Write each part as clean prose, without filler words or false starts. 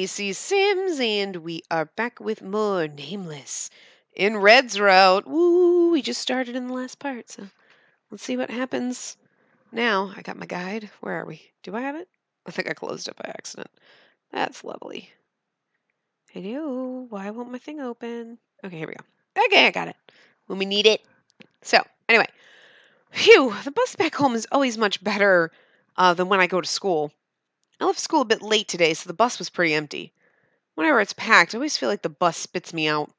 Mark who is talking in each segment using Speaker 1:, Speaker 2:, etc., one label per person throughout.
Speaker 1: Spacey Sims, and we are back with more Nameless in Red's route. Woo! We just started in the last part, so let's see what happens now. I got my guide. Where are we? Do I have it? I think I closed it by accident. That's lovely. Hello. Why won't my thing open? Okay, here we go. Okay, I got it. When we need it. So, anyway. Phew, the bus back home is always much better than when I go to school. I left school a bit late today, so the bus was pretty empty. Whenever it's packed, I always feel like the bus spits me out.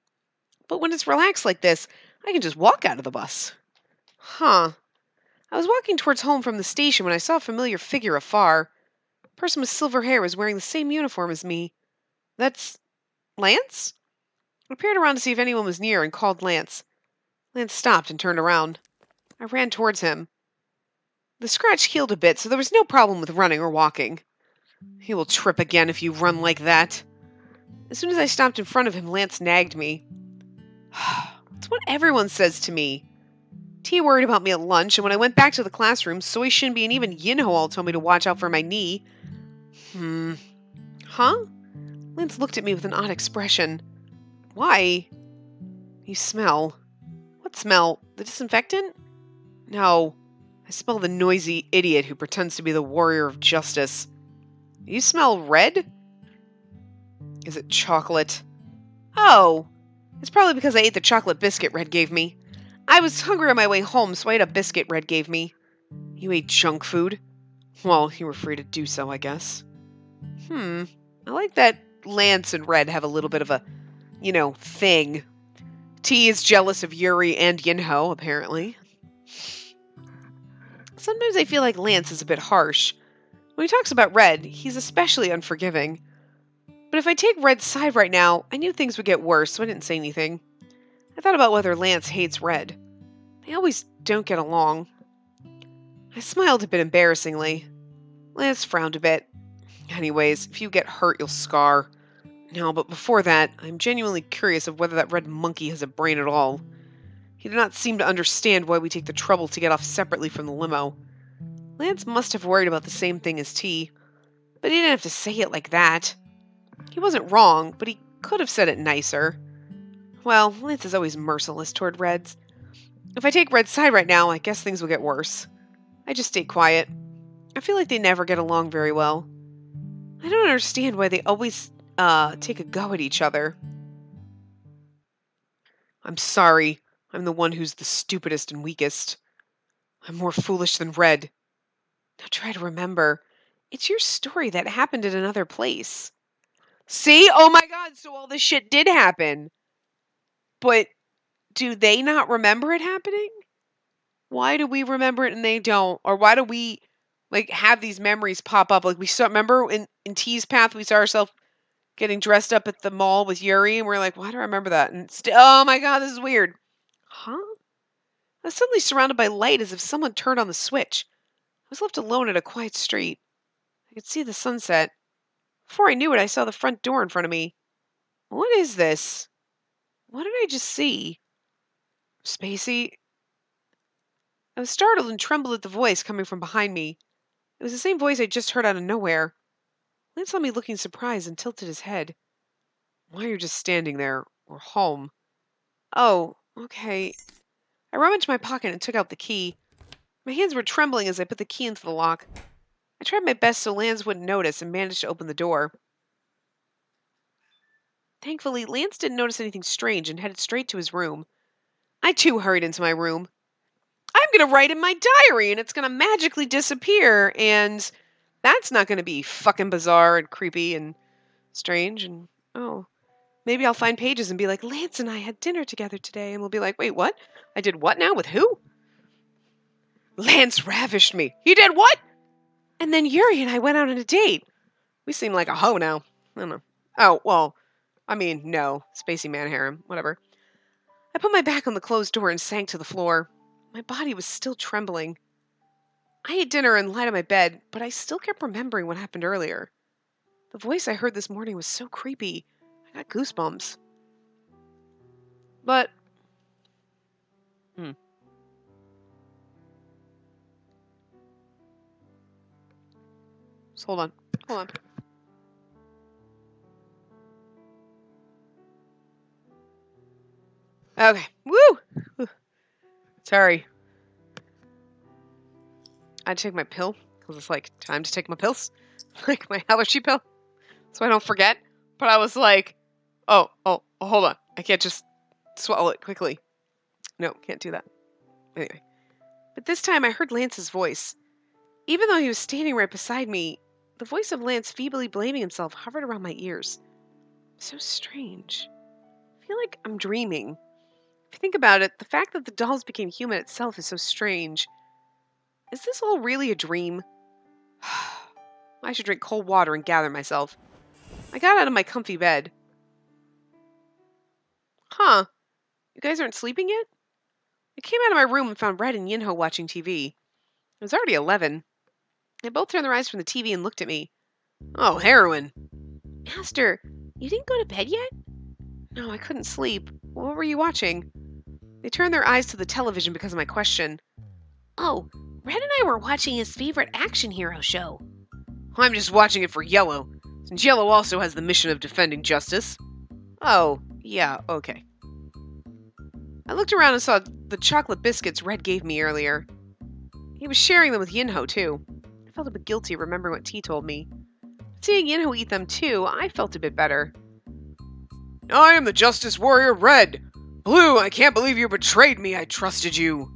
Speaker 1: But when it's relaxed like this, I can just walk out of the bus. Huh. I was walking towards home from the station when I saw a familiar figure afar. A person with silver hair was wearing the same uniform as me. That's Lance? I peered around to see if anyone was near and called Lance. Lance stopped and turned around. I ran towards him. The scratch healed a bit, so there was no problem with running or walking. He will trip again if you run like that. As soon as I stopped in front of him, Lance nagged me. It's what everyone says to me. T worried about me at lunch, and when I went back to the classroom, Soy Shinbi and even Yinho all told me to watch out for my knee. Huh? Lance looked at me with an odd expression. Why? You smell. What smell? The disinfectant? No. I smell the noisy idiot who pretends to be the warrior of justice. You smell red? Is it chocolate? Oh, it's probably because I ate the chocolate biscuit Red gave me. I was hungry on my way home, so I ate a biscuit Red gave me. You ate junk food? Well, you were free to do so, I guess. I like that Lance and Red have a little bit of a, thing. T is jealous of Yuri and Yinho, apparently. Sometimes I feel like Lance is a bit harsh. When he talks about Red, he's especially unforgiving. But if I take Red's side right now, I knew things would get worse, so I didn't say anything. I thought about whether Lance hates Red. They always don't get along. I smiled a bit embarrassingly. Lance frowned a bit. Anyways, if you get hurt, you'll scar. No, but before that, I'm genuinely curious of whether that red monkey has a brain at all. He did not seem to understand why we take the trouble to get off separately from the limo. Lance must have worried about the same thing as T, but he didn't have to say it like that. He wasn't wrong, but he could have said it nicer. Well, Lance is always merciless toward Reds. If I take Red's side right now, I guess things will get worse. I just stay quiet. I feel like they never get along very well. I don't understand why they always, take a go at each other. I'm sorry. I'm the one who's the stupidest and weakest. I'm more foolish than Red. Now try to remember. It's your story that happened in another place. See? Oh my god, so all this shit did happen. But do they not remember it happening? Why do we remember it and they don't? Or why do we have these memories pop up? Like we saw, remember in T's path we saw ourselves getting dressed up at the mall with Yuri and we're like, why do I remember that? And oh my god, this is weird. Huh? I was suddenly surrounded by light as if someone turned on the switch. I was left alone at a quiet street. I could see the sunset. Before I knew it, I saw the front door in front of me. What is this? What did I just see? Spacey? I was startled and trembled at the voice coming from behind me. It was the same voice I just heard out of nowhere. Lance saw me looking surprised and tilted his head. Why are you just standing there? We're home. Oh, okay. I rummaged my pocket and took out the key. My hands were trembling as I put the key into the lock. I tried my best so Lance wouldn't notice and managed to open the door. Thankfully, Lance didn't notice anything strange and headed straight to his room. I too hurried into my room. I'm going to write in my diary and it's going to magically disappear and that's not going to be fucking bizarre and creepy and strange and maybe I'll find pages and be like, Lance and I had dinner together today and we'll be like, wait, what? I did what now? With who? Lance ravished me. He did what? And then Yuri and I went out on a date. We seem like a hoe now. I don't know. Oh, well, I mean, no. Spacey man harem. Whatever. I put my back on the closed door and sank to the floor. My body was still trembling. I ate dinner and lied on my bed, but I still kept remembering what happened earlier. The voice I heard this morning was so creepy. I got goosebumps. But... Just hold on. Hold on. Okay. Woo! Sorry. I take my pill because it's like time to take my pills, like my allergy pill, so I don't forget. But I was like, oh, hold on. I can't just swallow it quickly. No, can't do that. Anyway. But this time I heard Lance's voice. Even though he was standing right beside me, the voice of Lance feebly blaming himself hovered around my ears. So strange. I feel like I'm dreaming. If you think about it, the fact that the dolls became human itself is so strange. Is this all really a dream? I should drink cold water and gather myself. I got out of my comfy bed. Huh. You guys aren't sleeping yet? I came out of my room and found Red and Yinho watching TV. It was already 11. They both turned their eyes from the TV and looked at me. Oh, heroin. Master, you didn't go to bed yet? No, I couldn't sleep. What were you watching? They turned their eyes to the television because of my question. Oh, Red and I were watching his favorite action hero show. I'm just watching it for Yellow, since Yellow also has the mission of defending justice. Oh, yeah, okay. I looked around and saw the chocolate biscuits Red gave me earlier. He was sharing them with Yinho, too. I felt a bit guilty remembering what T told me. Seeing Yinho eat them, too, I felt a bit better. I am the Justice Warrior Red. Blue, I can't believe you betrayed me. I trusted you.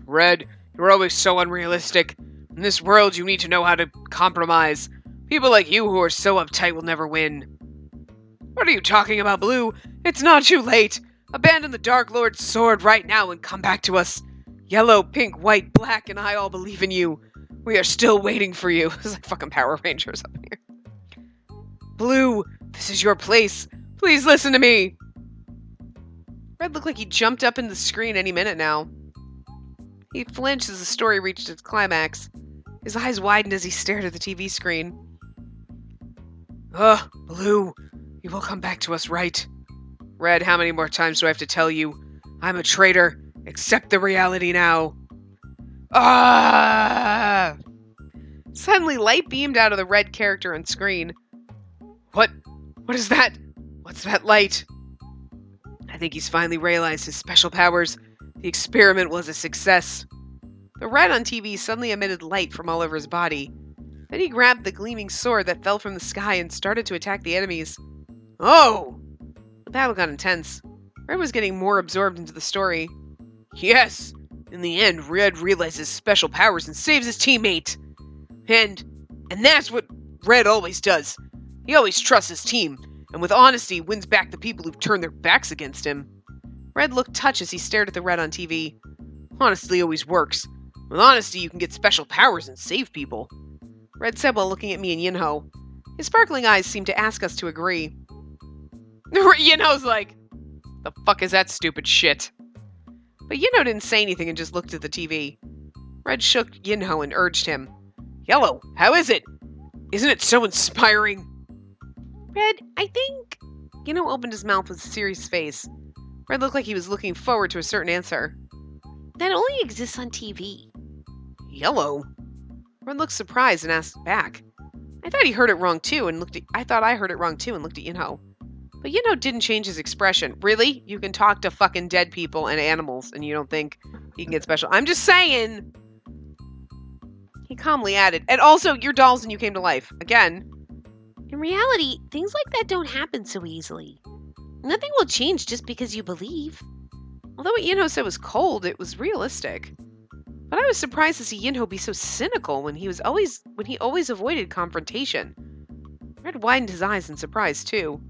Speaker 1: Red, you're always so unrealistic. In this world, you need to know how to compromise. People like you who are so uptight will never win. What are you talking about, Blue? It's not too late. Abandon the Dark Lord's sword right now and come back to us. Yellow, pink, white, black, and I all believe in you. We are still waiting for you. It's like fucking Power Rangers up here. Blue, this is your place. Please listen to me. Red looked like he jumped up into the screen any minute now. He flinched as the story reached its climax. His eyes widened as he stared at the TV screen. Blue, you will come back to us, right? Red, how many more times do I have to tell you? I'm a traitor. Accept the reality now. Ah! Suddenly, light beamed out of the Red character on screen. What is that? What's that light? I think he's finally realized his special powers. The experiment was a success. The Red on TV suddenly emitted light from all over his body. Then he grabbed the gleaming sword that fell from the sky and started to attack the enemies. Oh! The battle got intense. Red was getting more absorbed into the story. Yes! In the end, Red realizes special powers and saves his teammate. And that's what Red always does. He always trusts his team, and with honesty wins back the people who've turned their backs against him. Red looked touched as he stared at the Red on TV. Honesty always works. With honesty, you can get special powers and save people. Red said while looking at me and Yinho. His sparkling eyes seemed to ask us to agree. Yinho's like, the fuck is that stupid shit? But Yinho didn't say anything and just looked at the TV. Red shook Yinho and urged him. Yellow, how is it? Isn't it so inspiring? Red, I think... Yinho opened his mouth with a serious face. Red looked like he was looking forward to a certain answer. That only exists on TV. Yellow? Red looked surprised and asked back. I thought he heard it wrong too and looked at... I thought I heard it wrong too and looked at Yinho. But Yinho didn't change his expression. Really? You can talk to fucking dead people and animals and you don't think you can get special... I'm just saying! He calmly added, and also, you're dolls and you came to life. Again. In reality, things like that don't happen so easily. Nothing will change just because you believe. Although what Yinho said was cold, it was realistic. But I was surprised to see Yinho be so cynical when he always avoided confrontation. Red widened his eyes in surprise, too.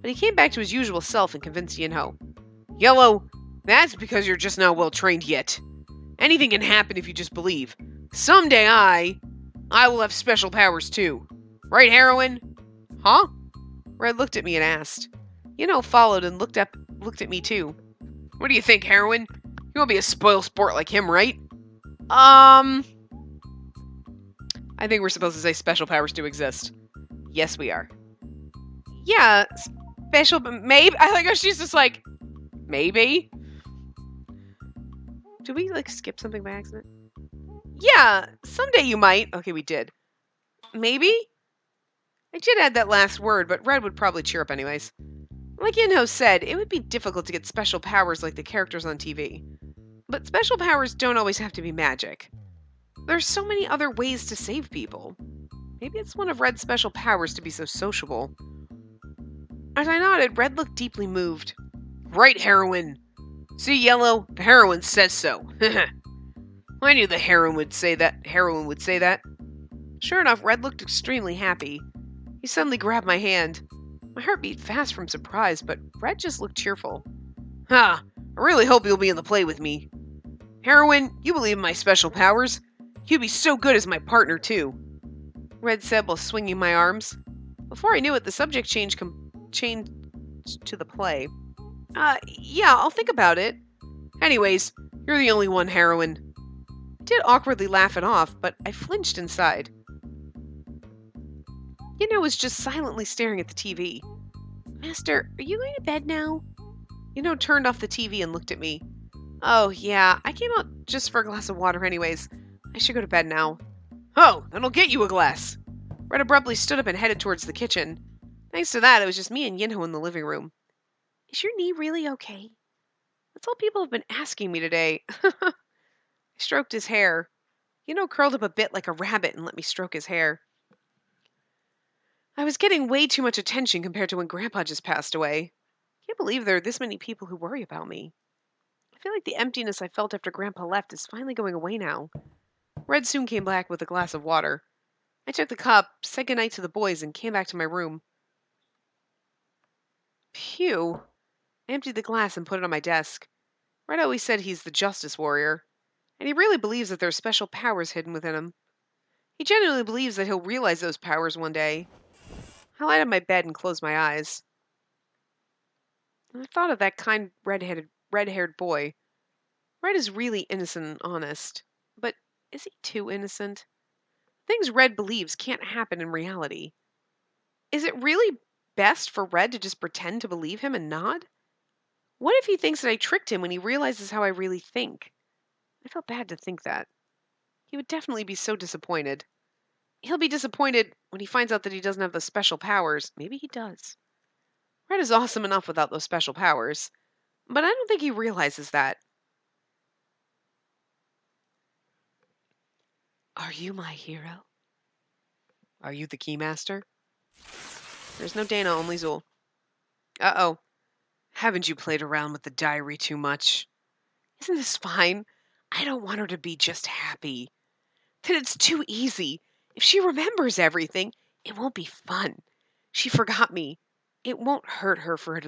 Speaker 1: But he came back to his usual self and convinced Yinho. Yellow, that's because you're just not well trained yet. Anything can happen if you just believe. Someday I will have special powers too. Right, Heroine? Huh? Red looked at me and asked. Yinho followed and looked at me too. What do you think, Heroine? You won't be a spoil sport like him, right? I think we're supposed to say special powers do exist. Yes, we are. Yeah, special, maybe. I think she's just like, maybe. Did we skip something by accident? Yeah, someday you might. Okay, we did. Maybe? I did add that last word, but Red would probably cheer up anyways. Like Yinho said, it would be difficult to get special powers like the characters on TV. But special powers don't always have to be magic. There's so many other ways to save people. Maybe it's one of Red's special powers to be so sociable. As I nodded, Red looked deeply moved. Right, Heroine. See, Yellow? The heroine says so. I knew the heroine would say that. Sure enough, Red looked extremely happy. He suddenly grabbed my hand. My heart beat fast from surprise, but Red just looked cheerful. Ha! I really hope you'll be in the play with me. Heroine, you believe in my special powers? You'd be so good as my partner, too. Red said while swinging my arms. Before I knew it, the subject changed to the play. Yeah, I'll think about it. Anyways, you're the only one, Heroine. I did awkwardly laugh it off, but I flinched inside. Yinho was just silently staring at the TV. Master, are you going to bed now? Yinho turned off the TV and looked at me. Oh, yeah, I came out just for a glass of water anyways. I should go to bed now. Oh, then I'll get you a glass. Red abruptly stood up and headed towards the kitchen. Thanks to that, it was just me and Yinho in the living room. Is your knee really okay? That's all people have been asking me today. I stroked his hair. Yinho curled up a bit like a rabbit and let me stroke his hair. I was getting way too much attention compared to when Grandpa just passed away. Can't believe there are this many people who worry about me. I feel like the emptiness I felt after Grandpa left is finally going away now. Red soon came back with a glass of water. I took the cup, said goodnight to the boys, and came back to my room. Phew. I emptied the glass and put it on my desk. Red always said he's the justice warrior, and he really believes that there are special powers hidden within him. He genuinely believes that he'll realize those powers one day. I lied on my bed and closed my eyes. I thought of that kind red-haired boy. Red is really innocent and honest, but is he too innocent? Things Red believes can't happen in reality. Is it really best for Red to just pretend to believe him and nod? What if he thinks that I tricked him when he realizes how I really think? I felt bad to think that. He would definitely be so disappointed. He'll be disappointed when he finds out that he doesn't have the special powers. Maybe he does. Red is awesome enough without those special powers, but I don't think he realizes that. Are you my hero? Are you the Keymaster? There's no Dana, only Zool. Uh-oh. Haven't you played around with the diary too much? Isn't this fine? I don't want her to be just happy. Then it's too easy. If she remembers everything, it won't be fun. She forgot me. It won't hurt her for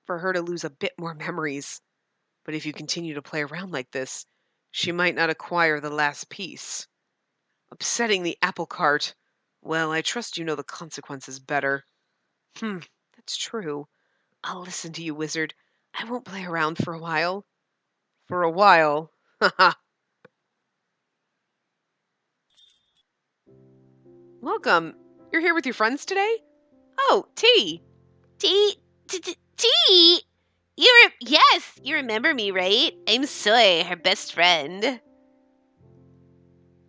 Speaker 1: her to lose a bit more memories. But if you continue to play around like this, she might not acquire the last piece. Upsetting the apple cart. Well, I trust you know the consequences better. That's true. I'll listen to you, wizard. I won't play around for a while. For a while? Haha. Welcome. You're here with your friends today? Oh, T.
Speaker 2: T. Yes, you remember me, right? I'm Soy, her best friend.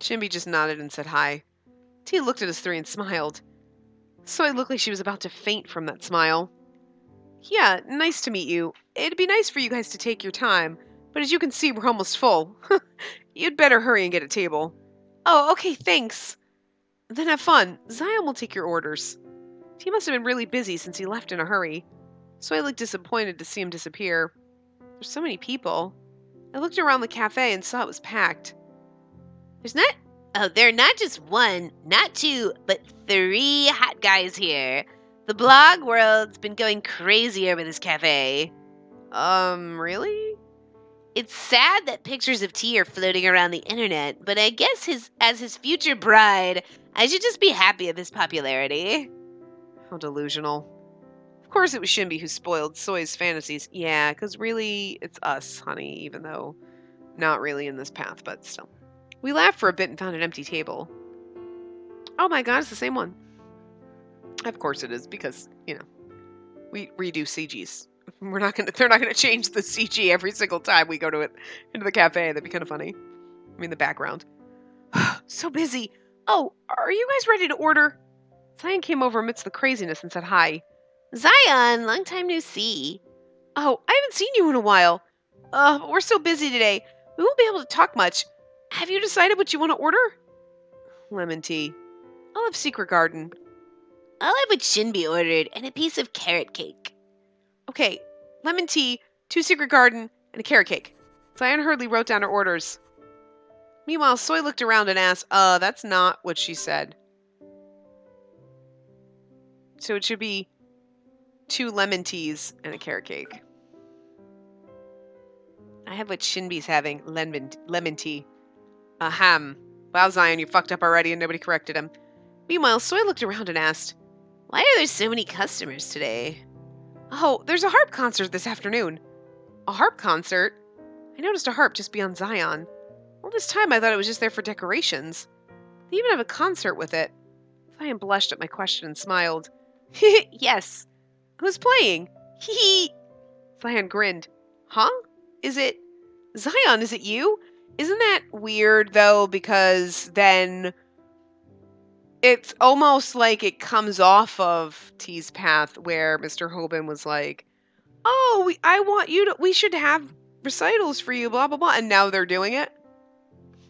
Speaker 1: Shimby just nodded and said hi. T looked at us three and smiled. Soy looked like she was about to faint from that smile. Yeah, nice to meet you. It'd be nice for you guys to take your time, but as you can see, we're almost full. You'd better hurry and get a table. Oh, okay, thanks. Then have fun. Zion will take your orders. He must have been really busy since he left in a hurry. So I looked disappointed to see him disappear. There's so many people. I looked around the cafe and saw it was packed.
Speaker 2: There are not just one, not two, but 3 hot guys here. The blog world's been going crazy over this cafe.
Speaker 1: Really?
Speaker 2: It's sad that pictures of T are floating around the internet, but I guess as his future bride, I should just be happy of his popularity.
Speaker 1: How delusional. Of course it was Shimby who spoiled Soy's fantasies. Yeah, because really, it's us, honey, even though not really in this path, but still. We laughed for a bit and found an empty table. Oh my god, it's the same one. Of course it is, because, we redo CGs. They're not gonna change the CG every single time we go into the cafe. That'd be kind of funny. I mean, the background. So busy. Oh, are you guys ready to order? Zion came over amidst the craziness and said hi.
Speaker 2: Zion, long time no see.
Speaker 1: Oh, I haven't seen you in a while. But we're so busy today. We won't be able to talk much. Have you decided what you want to order? Lemon tea. I'll have Secret Garden.
Speaker 2: I'll have what Shinbi ordered and a piece of carrot cake.
Speaker 1: Okay, lemon tea, 2 Secret Garden, and a carrot cake. Zion hurriedly wrote down her orders. Meanwhile, Soy looked around and asked, that's not what she said. So it should be 2 lemon teas and a carrot cake. I have what Shinbi's having, lemon tea. Ahem. Wow, Zion, you fucked up already and nobody corrected him. Meanwhile, Soy looked around and asked,
Speaker 2: Why are there so many customers today?
Speaker 1: Oh, there's a harp concert this afternoon. A harp concert? I noticed a harp just beyond Zion. All this time I thought it was just there for decorations. They even have a concert with it. Zion blushed at my question and smiled. Yes. Who's playing? Hee. Zion grinned. Huh? Is it... Zion, is it you? Isn't that weird, though, because then it's almost like it comes off of T's path where Mr. Hoban was like, oh, we should have recitals for you, blah, blah, blah. And now they're doing it?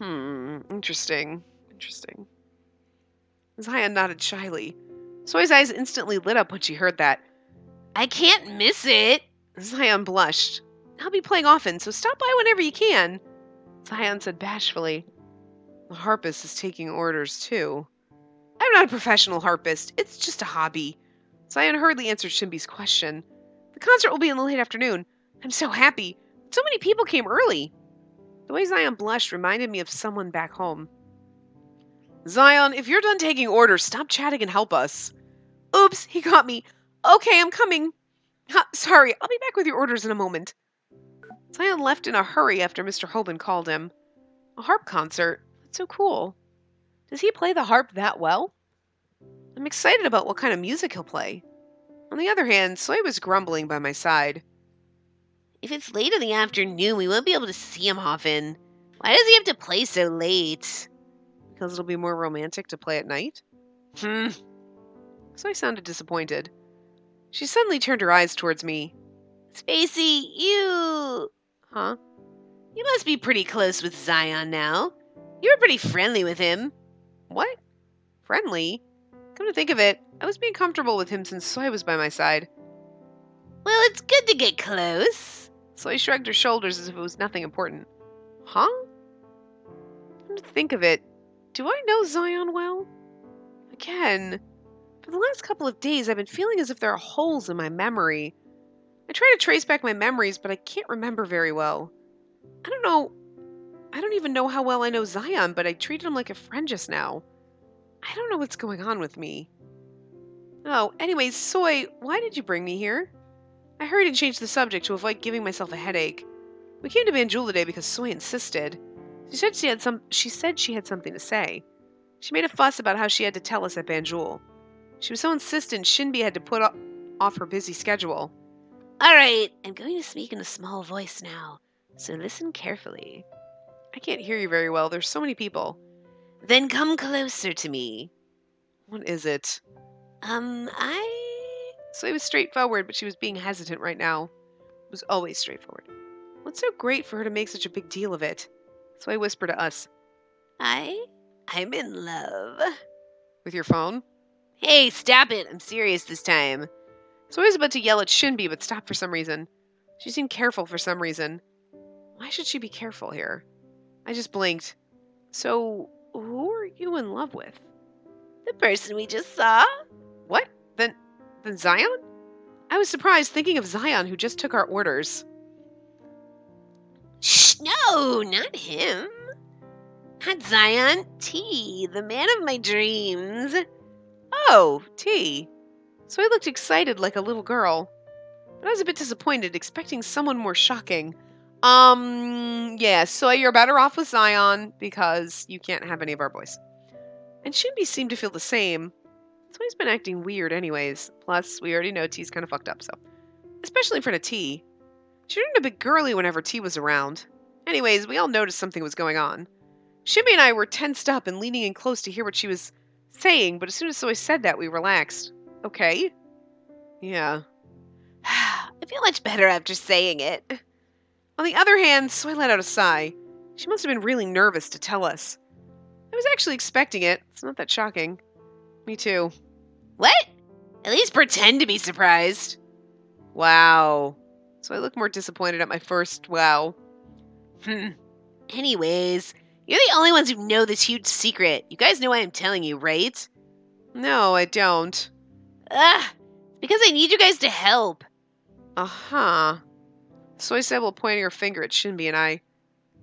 Speaker 1: Interesting. Zion nodded shyly. Soy's eyes instantly lit up when she heard that.
Speaker 2: I can't miss it.
Speaker 1: Zion blushed. I'll be playing often, so stop by whenever you can. Zion said bashfully. The harpist is taking orders, too. I'm not a professional harpist. It's just a hobby. Zion hurriedly answered Shinbi's question. The concert will be in the late afternoon. I'm so happy. So many people came early. The way Zion blushed reminded me of someone back home. Zion, if you're done taking orders, stop chatting and help us. Oops, he got me. Okay, I'm coming. Sorry, I'll be back with your orders in a moment. Zion left in a hurry after Mr. Hoban called him. A harp concert? That's so cool. Does he play the harp that well? I'm excited about what kind of music he'll play. On the other hand, Soy was grumbling by my side.
Speaker 2: If it's late in the afternoon, we won't be able to see him often. Why does he have to play so late?
Speaker 1: Because it'll be more romantic to play at night? Soy sounded disappointed. She suddenly turned her eyes towards me.
Speaker 2: Spacey, you...
Speaker 1: Huh?
Speaker 2: You must be pretty close with Zion now. You were pretty friendly with him.
Speaker 1: What? Friendly? Come to think of it, I was being comfortable with him since Soy was by my side.
Speaker 2: Well, it's good to get close.
Speaker 1: Soy shrugged her shoulders as if it was nothing important. Huh? Come to think of it, do I know Zion well? Again, for the last couple of days I've been feeling as if there are holes in my memory. I try to trace back my memories, but I can't remember very well. I don't even know how well I know Zion, but I treated him like a friend just now. I don't know what's going on with me. Oh, anyways, Soy, why did you bring me here? I hurried and changed the subject to avoid giving myself a headache. We came to Banjul today because Soy insisted. She said she had something to say. She made a fuss about how she had to tell us at Banjul. She was so insistent Shinbi had to put off her busy schedule.
Speaker 2: All right, I'm going to speak in a small voice now, so listen carefully.
Speaker 1: I can't hear you very well. There's so many people.
Speaker 2: Then come closer to me.
Speaker 1: What is it?
Speaker 2: So
Speaker 1: Soy was straightforward, but she was being hesitant right now. It was always straightforward. What's so great for her to make such a big deal of it? So I whispered to us.
Speaker 2: I'm in love.
Speaker 1: With your phone?
Speaker 2: Hey, stop it. I'm serious this time.
Speaker 1: So I was about to yell at Shinbi, but stopped for some reason. She seemed careful for some reason. Why should she be careful here? I just blinked. So, who are you in love with?
Speaker 2: The person we just saw.
Speaker 1: What? Then Zion? I was surprised thinking of Zion who just took our orders.
Speaker 2: Shh, no, not him. Not Zion. T, the man of my dreams.
Speaker 1: Oh, T. So I looked excited like a little girl. But I was a bit disappointed, expecting someone more shocking. Yeah, so you're better off with Zion because you can't have any of our boys. And Shinbi seemed to feel the same. So he's been acting weird anyways. Plus, we already know T's kind of fucked up, so. Especially in front of T. She turned a bit girly whenever T was around. Anyways, we all noticed something was going on. Shinbi and I were tensed up and leaning in close to hear what she was saying, but as soon as Soy said that, we relaxed. Okay. Yeah.
Speaker 2: I feel much better after saying it.
Speaker 1: On the other hand, Soy let out a sigh. She must have been really nervous to tell us. I was actually expecting it. It's not that shocking. Me too.
Speaker 2: What? At least pretend to be surprised.
Speaker 1: Wow. So I look more disappointed at my first wow.
Speaker 2: Anyways, you're the only ones who know this huge secret. You guys know why I'm telling you, right?
Speaker 1: No, I don't.
Speaker 2: Ugh, because I need you guys to help.
Speaker 1: Uh-huh. Soy said while pointing her finger at Shinbi and I.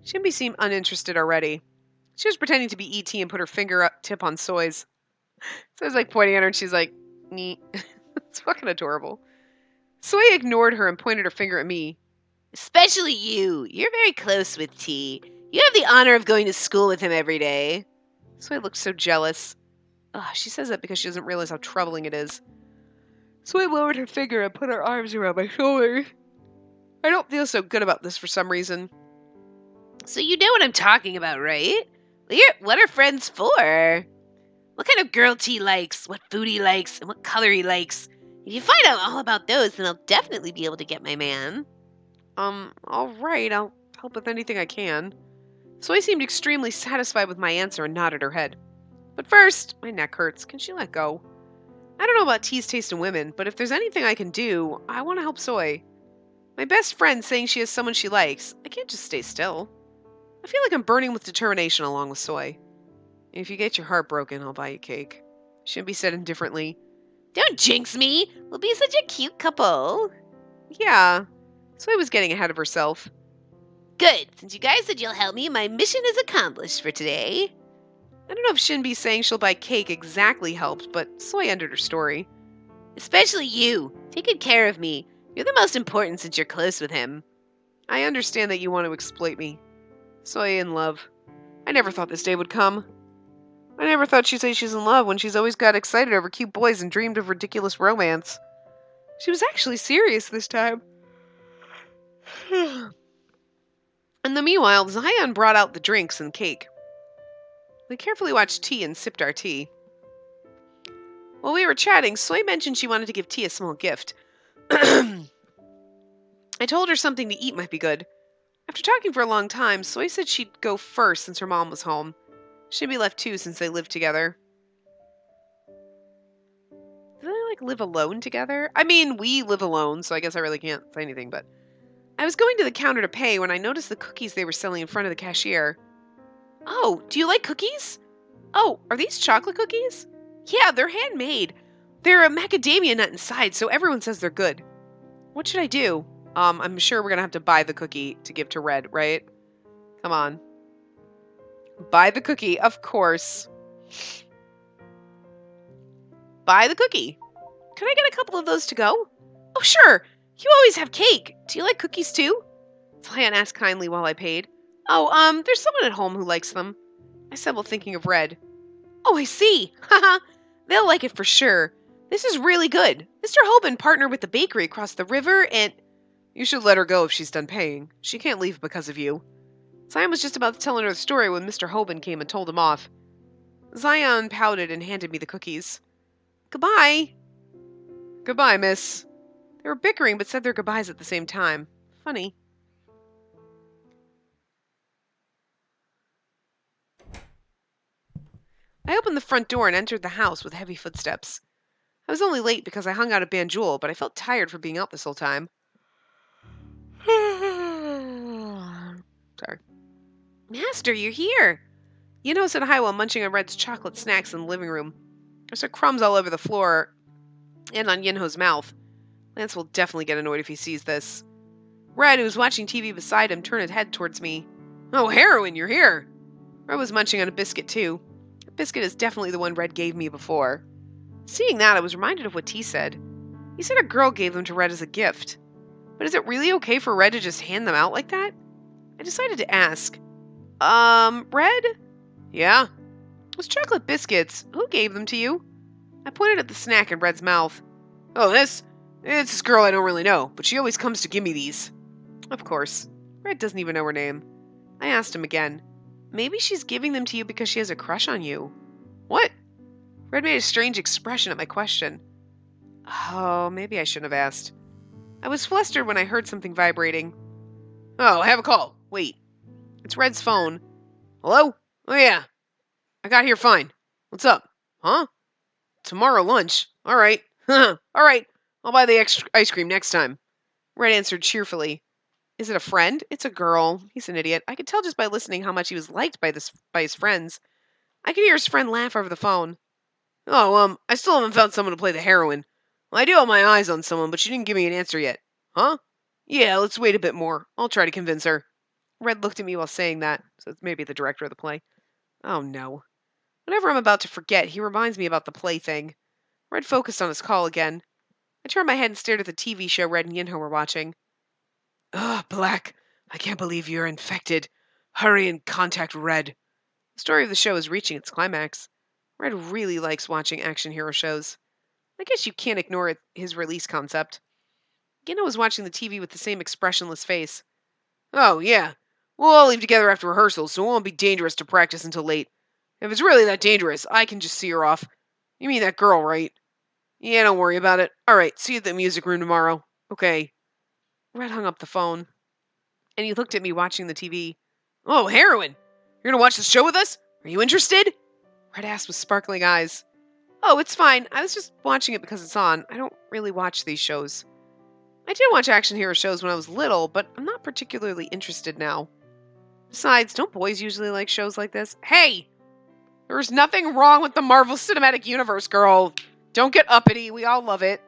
Speaker 1: Shinbi seemed uninterested already. She was pretending to be E.T. and put her finger up tip on Soy's. So I was like pointing at her and she's like, neat. It's fucking adorable. Soy ignored her and pointed her finger at me.
Speaker 2: Especially you. You're very close with T. You have the honor of going to school with him every day.
Speaker 1: Soy looked so jealous. Ugh, she says that because she doesn't realize how troubling it is. Soy lowered her finger and put her arms around my shoulders. I don't feel so good about this for some reason.
Speaker 2: So you know what I'm talking about, right? What are friends for? What kind of girl T likes, what food he likes, and what color he likes. If you find out all about those, then I'll definitely be able to get my man.
Speaker 1: Alright, I'll help with anything I can. Soy seemed extremely satisfied with my answer and nodded her head. But first, my neck hurts. Can she let go? I don't know about T's taste in women, but if there's anything I can do, I want to help Soy. My best friend saying she has someone she likes. I can't just stay still. I feel like I'm burning with determination along with Soy. If you get your heart broken, I'll buy you cake. Shinbi said indifferently.
Speaker 2: Don't jinx me. We'll be such a cute couple.
Speaker 1: Yeah. Soy was getting ahead of herself.
Speaker 2: Good. Since you guys said you'll help me, my mission is accomplished for today.
Speaker 1: I don't know if Shinbi saying she'll buy cake exactly helped, but Soy ended her story.
Speaker 2: Especially you. Take good care of me. You're the most important since you're close with him.
Speaker 1: I understand that you want to exploit me. Soy in love. I never thought this day would come. I never thought she'd say she's in love when she's always got excited over cute boys and dreamed of ridiculous romance. She was actually serious this time. In the meanwhile, Zion brought out the drinks and cake. We carefully watched T and sipped our tea. While we were chatting, Soy mentioned she wanted to give T a small gift. I told her something to eat might be good. After talking for a long time, Soy said she'd go first since her mom was home. Shinbi left too since they lived together. Do they, live alone together? I mean, we live alone, so I guess I really can't say anything, but... I was going to the counter to pay when I noticed the cookies they were selling in front of the cashier. Oh, do you like cookies? Oh, are these chocolate cookies? Yeah, they're handmade. They're a macadamia nut inside, so everyone says they're good. What should I do? I'm sure we're gonna have to buy the cookie to give to Red, right? Come on. Buy the cookie, of course. Buy the cookie. Could I get a couple of those to go? Oh, sure. You always have cake. Do you like cookies too? Zion asked kindly while I paid. Oh, there's someone at home who likes them. I said while thinking of Red. Oh, I see. Haha. They'll like it for sure. This is really good. Mr. Hoban partnered with the bakery across the river and... You should let her go if she's done paying. She can't leave because of you. Zion was just about to tell her the story when Mr. Hoban came and told him off. Zion pouted and handed me the cookies. Goodbye. Goodbye, miss. They were bickering but said their goodbyes at the same time. Funny. I opened the front door and entered the house with heavy footsteps. I was only late because I hung out at Banjul, but I felt tired for being out this whole time. Sorry. Master, you're here. Yinho said hi while munching on Red's chocolate snacks in the living room. There's crumbs all over the floor and on Yinho's mouth. Lance will definitely get annoyed if he sees this. Red, who was watching TV beside him, turned his head towards me. Oh, Heroine, you're here. Red was munching on a biscuit, too. The biscuit is definitely the one Red gave me before. Seeing that, I was reminded of what T said. He said a girl gave them to Red as a gift. But is it really okay for Red to just hand them out like that? I decided to ask. Red? Yeah? Those chocolate biscuits, who gave them to you? I pointed at the snack in Red's mouth. Oh, it's this girl I don't really know, but she always comes to give me these. Of course. Red doesn't even know her name. I asked him again. Maybe she's giving them to you because she has a crush on you. What? Red made a strange expression at my question. Oh, maybe I shouldn't have asked. I was flustered when I heard something vibrating. Oh, I have a call. Wait. It's Red's phone. Hello? Oh, yeah. I got here fine. What's up? Huh? Tomorrow lunch. All right. All right. I'll buy the extra ice cream next time. Red answered cheerfully. Is it a friend? It's a girl. He's an idiot. I could tell just by listening how much he was liked by his friends. I could hear his friend laugh over the phone. Oh, I still haven't found someone to play the heroine. Well, I do have my eyes on someone, but she didn't give me an answer yet. Huh? Yeah, let's wait a bit more. I'll try to convince her. Red looked at me while saying that, so it's maybe the director of the play. Oh no. Whenever I'm about to forget, he reminds me about the play thing. Red focused on his call again. I turned my head and stared at the TV show Red and Yinho were watching. Ugh, Black. I can't believe you're infected. Hurry and contact Red. The story of the show is reaching its climax. Red really likes watching action hero shows. I guess you can't ignore his release concept. Yinho was watching the TV with the same expressionless face. Oh, yeah. We'll all leave together after rehearsal, so it won't be dangerous to practice until late. If it's really that dangerous, I can just see her off. You mean that girl, right? Yeah, don't worry about it. All right, see you at the music room tomorrow. Okay. Red hung up the phone, and he looked at me watching the TV. Oh, heroine! You're gonna watch the show with us? Are you interested? Red asked with sparkling eyes. Oh, it's fine. I was just watching it because it's on. I don't really watch these shows. I did watch action hero shows when I was little, but I'm not particularly interested now. Besides, don't boys usually like shows like this? Hey! There's nothing wrong with the Marvel Cinematic Universe, girl. Don't get uppity. We all love it.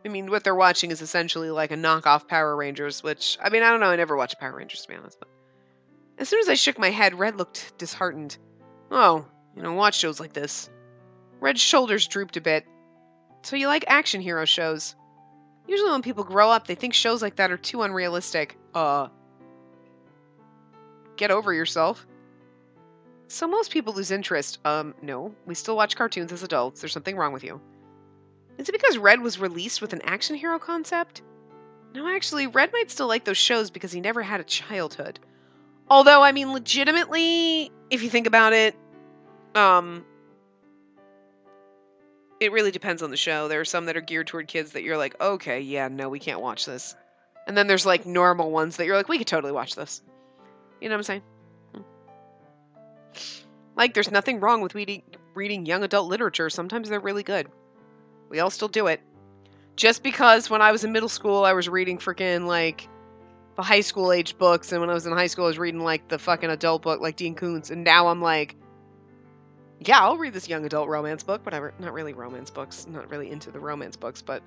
Speaker 1: I mean, what they're watching is essentially like a knockoff Power Rangers, which, I mean, I don't know. I never watched Power Rangers, to be honest. But as soon as I shook my head, Red looked disheartened. Oh, watch shows like this. Red's shoulders drooped a bit. So you like action hero shows? Usually when people grow up, they think shows like that are too unrealistic. Get over yourself. So most people lose interest. No. We still watch cartoons as adults. There's something wrong with you. Is it because Red was released with an action hero concept? No, actually, Red might still like those shows because he never had a childhood. Although, I mean, legitimately, if you think about it, it really depends on the show. There are some that are geared toward kids that you're like, okay, yeah, no, we can't watch this. And then there's like normal ones that you're like, we could totally watch this. You know what I'm saying? Like, there's nothing wrong with reading young adult literature. Sometimes they're really good. We all still do it. Just because when I was in middle school, I was reading freaking, like, the high school age books, and when I was in high school, I was reading, like, the fucking adult book, like Dean Koontz, and now I'm like, yeah, I'll read this young adult romance book, whatever. Not really romance books. I'm not really into the romance books, but,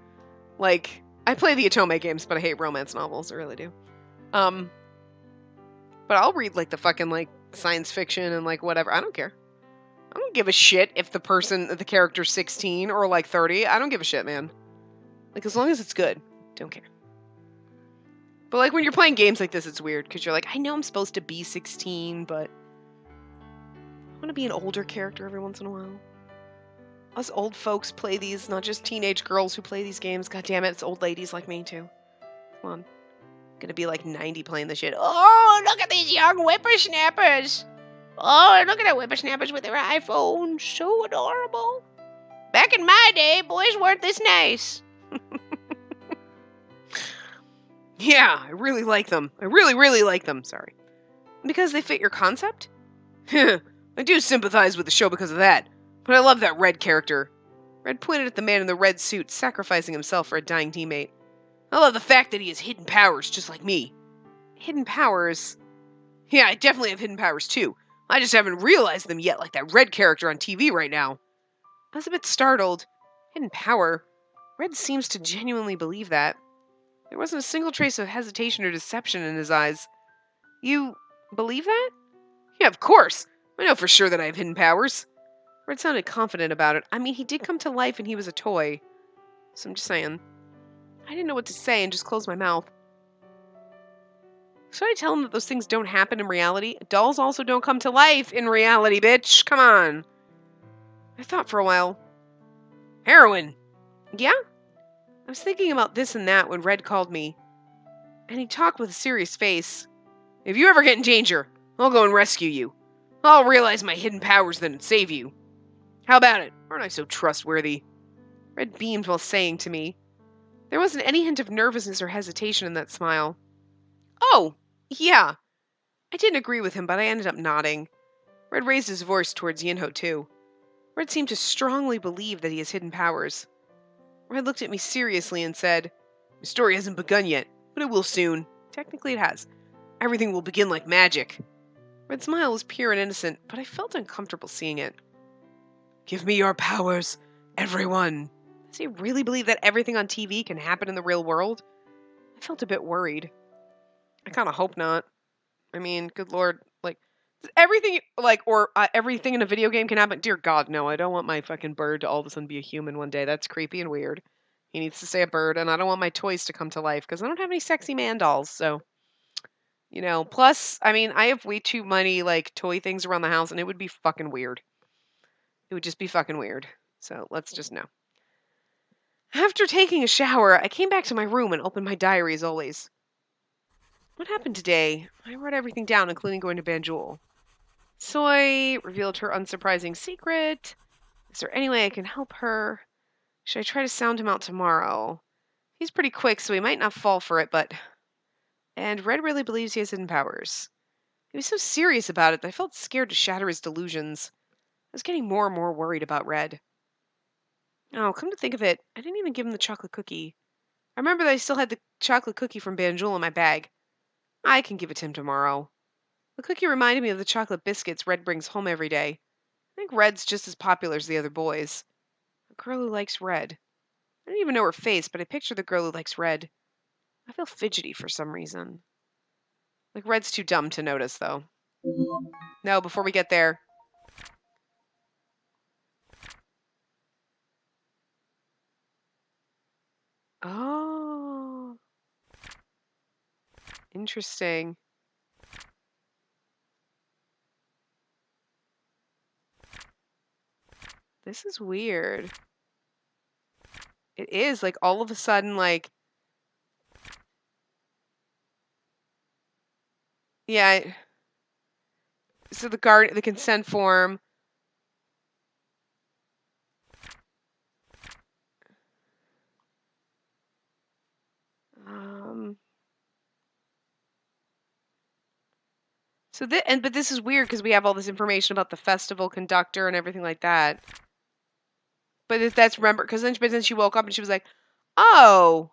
Speaker 1: like, I play the Atome games, but I hate romance novels. I really do. But I'll read, like, the fucking, like, science fiction and, like, whatever. I don't care. I don't give a shit if the character's 16 or, like, 30. I don't give a shit, man. Like, as long as it's good. Don't care. But, like, when you're playing games like this, it's weird, because you're like, I know I'm supposed to be 16, but I want to be an older character every once in a while. Us old folks play these, not just teenage girls who play these games. God damn it, it's old ladies like me, too. Come on. Gonna be like 90 playing this shit. Oh, look at these young whippersnappers. Oh, look at the whippersnappers with their iPhones. So adorable. Back in my day, boys weren't this nice. Yeah, I really like them. I really, really like them. Sorry. Because they fit your concept? I do sympathize with the show because of that. But I love that Red character. Red pointed at the man in the red suit, sacrificing himself for a dying teammate. I love the fact that he has hidden powers, just like me. Hidden powers? Yeah, I definitely have hidden powers, too. I just haven't realized them yet, like that Red character on TV right now. I was a bit startled. Hidden power? Red seems to genuinely believe that. There wasn't a single trace of hesitation or deception in his eyes. You believe that? Yeah, of course. I know for sure that I have hidden powers. Red sounded confident about it. I mean, he did come to life and he was a toy. So I'm just saying. I didn't know what to say and just closed my mouth. Should I tell him that those things don't happen in reality? Dolls also don't come to life in reality, bitch. Come on. I thought for a while. Heroin. Yeah? I was thinking about this and that when Red called me. And he talked with a serious face. If you ever get in danger, I'll go and rescue you. I'll realize my hidden powers then and save you. How about it? Aren't I so trustworthy? Red beamed while saying to me. There wasn't any hint of nervousness or hesitation in that smile. Oh, yeah. I didn't agree with him, but I ended up nodding. Red raised his voice towards Yinho, too. Red seemed to strongly believe that he has hidden powers. Red looked at me seriously and said, "The story hasn't begun yet, but it will soon. Technically it has. Everything will begin like magic." Red's smile was pure and innocent, but I felt uncomfortable seeing it. "Give me your powers, everyone." Does he really believe that everything on TV can happen in the real world? I felt a bit worried. I kind of hope not. I mean, good lord, everything, everything in a video game can happen. Dear God, no, I don't want my fucking bird to all of a sudden be a human one day. That's creepy and weird. He needs to stay a bird, and I don't want my toys to come to life, because I don't have any sexy man dolls, so, plus, I mean, I have way too many, toy things around the house, and it would be fucking weird. It would just be fucking weird. So, let's just know. After taking a shower, I came back to my room and opened my diary as always. What happened today? I wrote everything down, including going to Banjul. Soy revealed her unsurprising secret. Is there any way I can help her? Should I try to sound him out tomorrow? He's pretty quick, so he might not fall for it, but... And Red really believes he has hidden powers. He was so serious about it that I felt scared to shatter his delusions. I was getting more and more worried about Red. Oh, come to think of it, I didn't even give him the chocolate cookie. I remember that I still had the chocolate cookie from Banjul in my bag. I can give it to him tomorrow. The cookie reminded me of the chocolate biscuits Red brings home every day. I think Red's just as popular as the other boys. A girl who likes Red. I don't even know her face, but I picture the girl who likes Red. I feel fidgety for some reason. Red's too dumb to notice, though. No, before we get there. Oh. Interesting. This is weird. It is, all of a sudden, yeah. So the consent form. But this is weird because we have all this information about the festival conductor and everything like that. But if that's remember, because then she woke up and she was like, "Oh,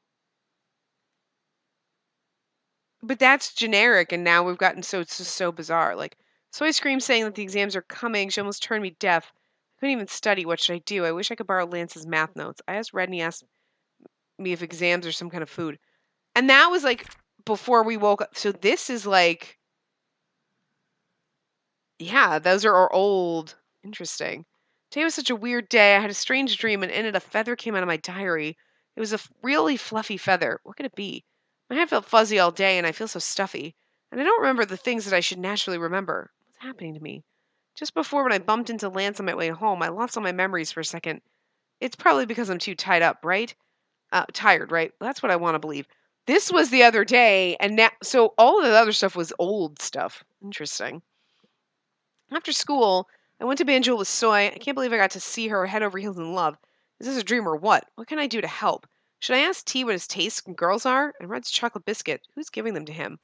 Speaker 1: but that's generic." And now we've gotten it's just so bizarre. Soy screams saying that the exams are coming. She almost turned me deaf. I couldn't even study. What should I do? I wish I could borrow Lance's math notes. I asked Red and he asked me if exams are some kind of food, and that was before we woke up. So this is yeah, those are our old. Interesting. Today was such a weird day. I had a strange dream, and in it, a feather came out of my diary. It was a really fluffy feather. What could it be? My head felt fuzzy all day, and I feel so stuffy. And I don't remember the things that I should naturally remember. What's happening to me? Just before, when I bumped into Lance on my way home, I lost all my memories for a second. It's probably because I'm too tied up, right? Tired, right? That's what I want to believe. This was the other day, and now, so all of the other stuff was old stuff. Interesting. After school, I went to Banjul with Soy. I can't believe I got to see her head over heels in love. Is this a dream or what? What can I do to help? Should I ask T what his tastes in girls are? And Red's chocolate biscuit. Who's giving them to him?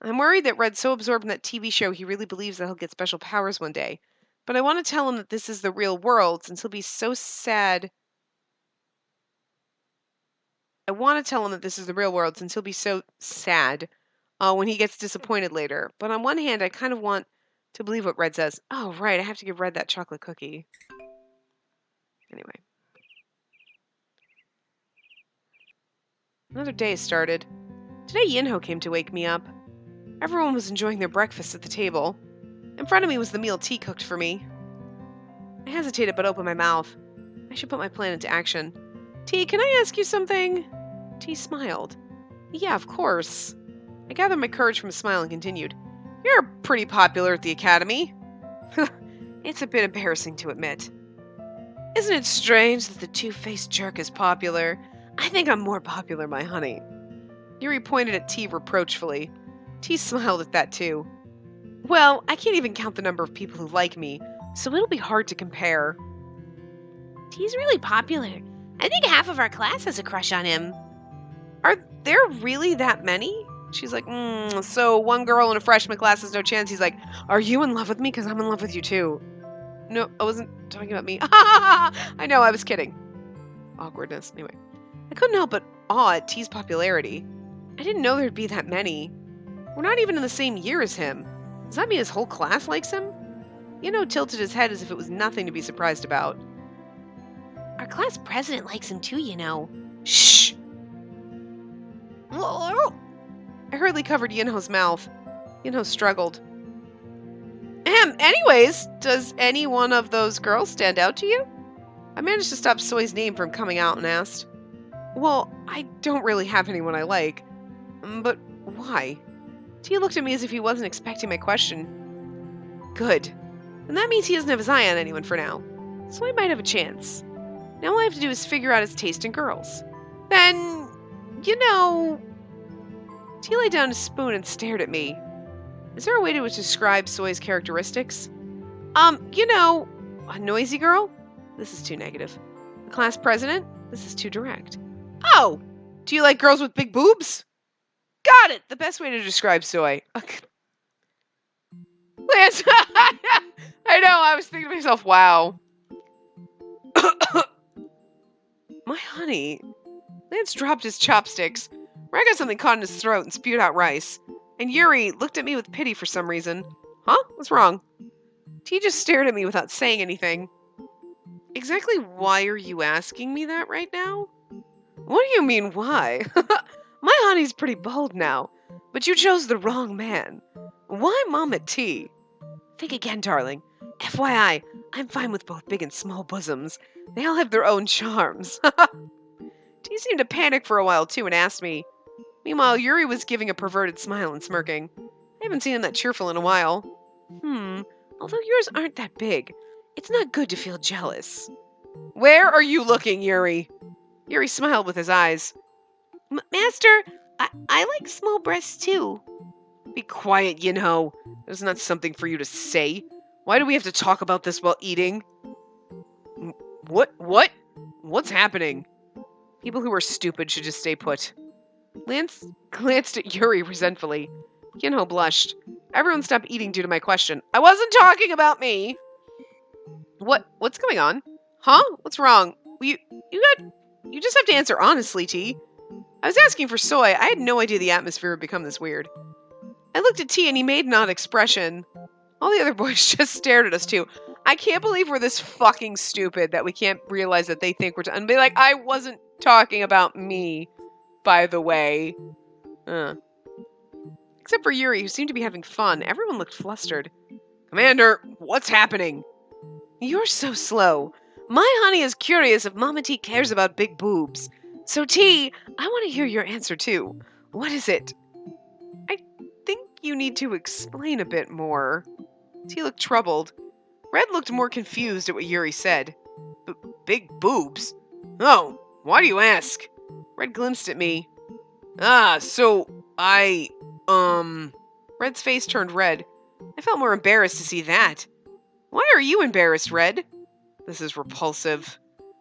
Speaker 1: I'm worried that Red's so absorbed in that TV show he really believes that he'll get special powers one day. But I want to tell him that this is the real world, since he'll be so sad. I want to tell him that this is the real world, since he'll be so sad when he gets disappointed later. But on one hand, I kind of want to believe what Red says. Oh, right, I have to give Red that chocolate cookie. Anyway. Another day started. Today Yinho came to wake me up. Everyone was enjoying their breakfast at the table. In front of me was the meal T cooked for me. I hesitated but opened my mouth. I should put my plan into action. T, can I ask you something? T smiled. Yeah, of course. I gathered my courage from a smile and continued. You're pretty popular at the academy. It's a bit embarrassing to admit. Isn't it strange that the two-faced jerk is popular? I think I'm more popular, my honey. Yuri pointed at T reproachfully. T smiled at that too. Well, I can't even count the number of people who like me, so it'll be hard to compare.
Speaker 2: T's really popular, I think half of our class has a crush on him.
Speaker 1: Are there really that many? She's like, so one girl in a freshman class has no chance. He's like, are you in love with me? Because I'm in love with you too. No, I wasn't talking about me. I know, I was kidding. Awkwardness. Anyway, I couldn't help but awe at T's popularity. I didn't know there'd be that many. We're not even in the same year as him. Does that mean his whole class likes him? Tilted his head as if it was nothing to be surprised about.
Speaker 2: Our class president likes him too,
Speaker 1: Shh! I hurriedly covered Yinho's mouth. Yinho struggled. Anyways, does any one of those girls stand out to you? I managed to stop Soy's name from coming out and asked. Well, I don't really have anyone I like. But why? T looked at me as if he wasn't expecting my question. Good. And that means he doesn't have his eye on anyone for now. So I might have a chance. Now all I have to do is figure out his taste in girls. Then, T laid down his spoon and stared at me. Is there a way to describe Soy's characteristics? A noisy girl? This is too negative. The class president? This is too direct. Oh! Do you like girls with big boobs? Got it! The best way to describe Soy. Lance! I know, I was thinking to myself, wow. My honey. Lance dropped his chopsticks. Ray got something caught in his throat and spewed out rice. And Yuri looked at me with pity for some reason. Huh? What's wrong? T just stared at me without saying anything. Exactly why are you asking me that right now? What do you mean, why? My honey's pretty bold now, but you chose the wrong man. Why Mama T? Think again, darling. FYI, I'm fine with both big and small bosoms. They all have their own charms. T seemed to panic for a while, too, and asked me. Meanwhile, Yuri was giving a perverted smile and smirking. I haven't seen him that cheerful in a while. Although yours aren't that big, it's not good to feel jealous. Where are you looking, Yuri? Yuri smiled with his eyes.
Speaker 2: Master, I like small breasts too.
Speaker 1: Be quiet, Yinho. That's not something for you to say. Why do we have to talk about this while eating? What? What's happening? People who are stupid should just stay put. Lance glanced at Yuri resentfully. Yinho blushed. Everyone stopped eating due to my question. I wasn't talking about me. What's going on? Huh? What's wrong? You just have to answer honestly, T. I was asking for Soy. I had no idea the atmosphere would become this weird. I looked at T and he made an odd expression. All the other boys just stared at us too. I can't believe we're this fucking stupid that we can't realize that they think we're and be like, I wasn't talking about me, by the way. Except for Yuri, who seemed to be having fun. Everyone looked flustered. Commander, what's happening? You're so slow. My honey is curious if Mama T cares about big boobs. So T, I want to hear your answer too. What is it? I think you need to explain a bit more. T looked troubled. Red looked more confused at what Yuri said. Big boobs? Oh, why do you ask? Red glimpsed at me. So Red's face turned red. I felt more embarrassed to see that. Why are you embarrassed, Red? This is repulsive.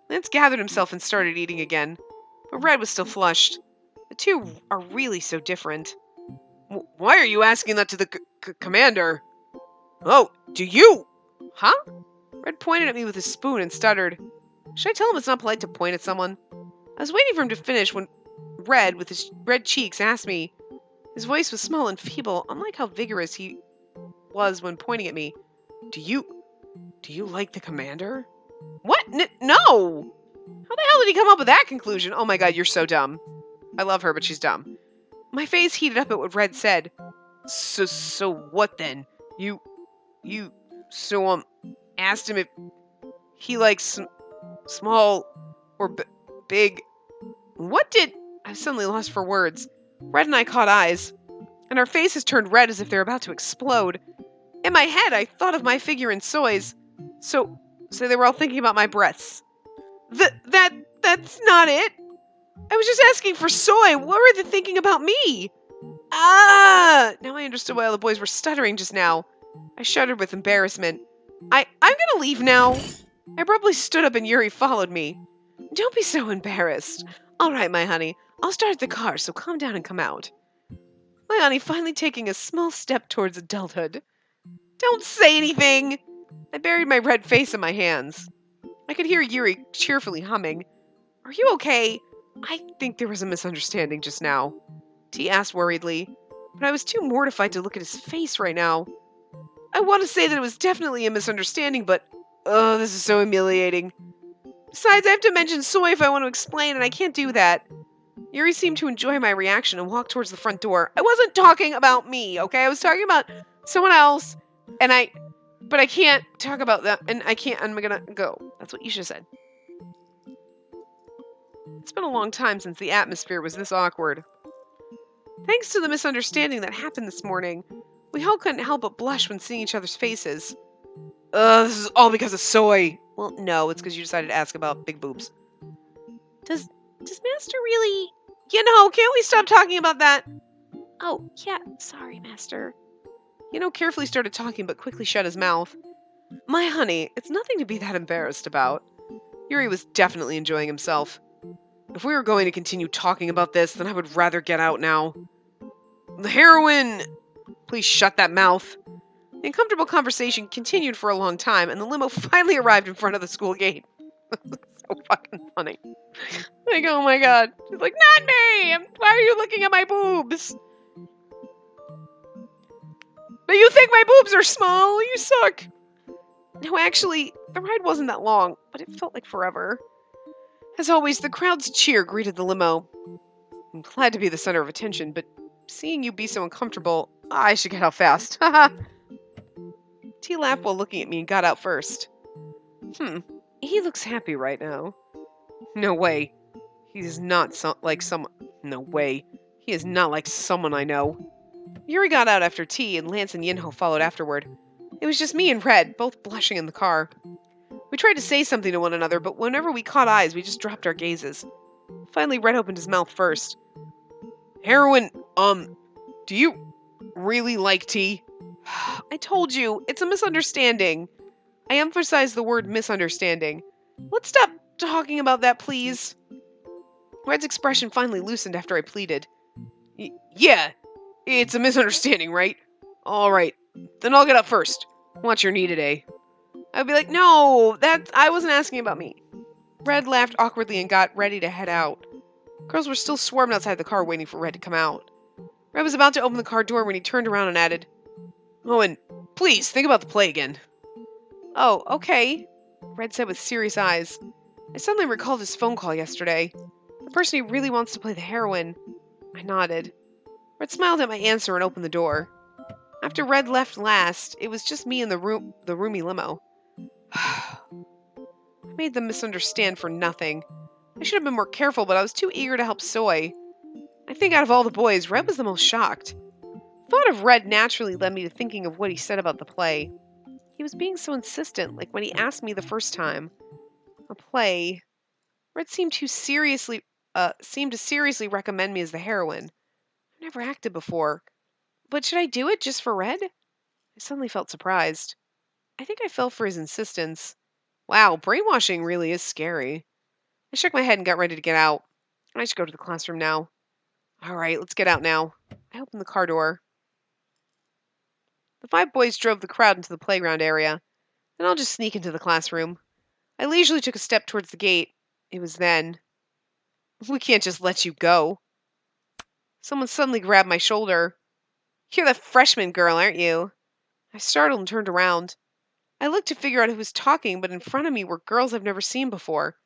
Speaker 1: Lance gathered himself and started eating again. But Red was still flushed. The two are really so different. Why are you asking that to the commander? Oh, do you? Huh? Red pointed at me with his spoon and stuttered. Should I tell him it's not polite to point at someone? I was waiting for him to finish when Red, with his red cheeks, asked me. His voice was small and feeble, unlike how vigorous he was when pointing at me. Do you like the commander? What? No! How the hell did he come up with that conclusion? Oh my god, you're so dumb. I love her, but she's dumb. My face heated up at what Red said. So what then? Asked him if he likes small or big. What did... I've suddenly lost for words. Red and I caught eyes, and our faces turned red as if they were about to explode. In my head, I thought of my figure in Soy's. So they were all thinking about my breasts. That's not it. I was just asking for Soy. What were they thinking about me? Now I understood why all the boys were stuttering just now. I shuddered with embarrassment. I'm gonna leave now. I abruptly stood up and Yuri followed me. Don't be so embarrassed. All right, my honey. I'll start the car, so calm down and come out. My honey finally taking a small step towards adulthood. Don't say anything! I buried my red face in my hands. I could hear Yuri cheerfully humming. Are you okay? I think there was a misunderstanding just now. T asked worriedly, but I was too mortified to look at his face right now. I want to say that it was definitely a misunderstanding, but oh, this is so humiliating. Besides, I have to mention soy if I want to explain, and I can't do that. Yuri seemed to enjoy my reaction and walked towards the front door. I wasn't talking about me, okay? I was talking about someone else, but I can't talk about that, and I'm gonna go. That's what you should have said. It's been a long time since the atmosphere was this awkward. Thanks to the misunderstanding that happened this morning, we all couldn't help but blush when seeing each other's faces. This is all because of soy. Well, no, it's because you decided to ask about big boobs. Does Master really... can't we stop talking about that? Oh, yeah, sorry, Master. Carefully started talking but quickly shut his mouth. My honey, it's nothing to be that embarrassed about. Yuri was definitely enjoying himself. If we were going to continue talking about this, then I would rather get out now. The heroine! Please shut that mouth. The uncomfortable conversation continued for a long time, and the limo finally arrived in front of the school gate. So fucking funny. Like, oh my god. She's like, not me! Why are you looking at my boobs? But you think my boobs are small? You suck. No, actually, the ride wasn't that long, but it felt like forever. As always, the crowd's cheer greeted the limo. I'm glad to be the center of attention, but seeing you be so uncomfortable, I should get out fast. Haha. T laughed while looking at me and got out first. He looks happy right now. No way. He is not like someone. No way. He is not like someone I know. Yuri got out after T, and Lance and Yinho followed afterward. It was just me and Red, both blushing in the car. We tried to say something to one another, but whenever we caught eyes, we just dropped our gazes. Finally, Red opened his mouth first. Heroine, do you really like T? I told you, it's a misunderstanding. I emphasized the word misunderstanding. Let's stop talking about that, please. Red's expression finally loosened after I pleaded. Yeah, it's a misunderstanding, right? All right, then I'll get up first. What's your knee today? I'd be like, no, I wasn't asking about me. Red laughed awkwardly and got ready to head out. Girls were still swarmed outside the car waiting for Red to come out. Red was about to open the car door when he turned around and added, oh, and please, think about the play again. Oh, okay, Red said with serious eyes. I suddenly recalled his phone call yesterday. The person who really wants to play the heroine. I nodded. Red smiled at my answer and opened the door. After Red left last, it was just me and the roomy limo. I made them misunderstand for nothing. I should have been more careful, but I was too eager to help Soy. I think out of all the boys, Red was the most shocked. The thought of Red naturally led me to thinking of what he said about the play. He was being so insistent, like when he asked me the first time. A play. Red seemed to seriously recommend me as the heroine. I've never acted before. But should I do it just for Red? I suddenly felt surprised. I think I fell for his insistence. Wow, brainwashing really is scary. I shook my head and got ready to get out. I should go to the classroom now. All right, let's get out now. I opened the car door. The 5 boys drove the crowd into the playground area. Then I'll just sneak into the classroom. I leisurely took a step towards the gate. It was then. We can't just let you go. Someone suddenly grabbed my shoulder. You're the freshman girl, aren't you? I startled and turned around. I looked to figure out who was talking, but in front of me were girls I've never seen before.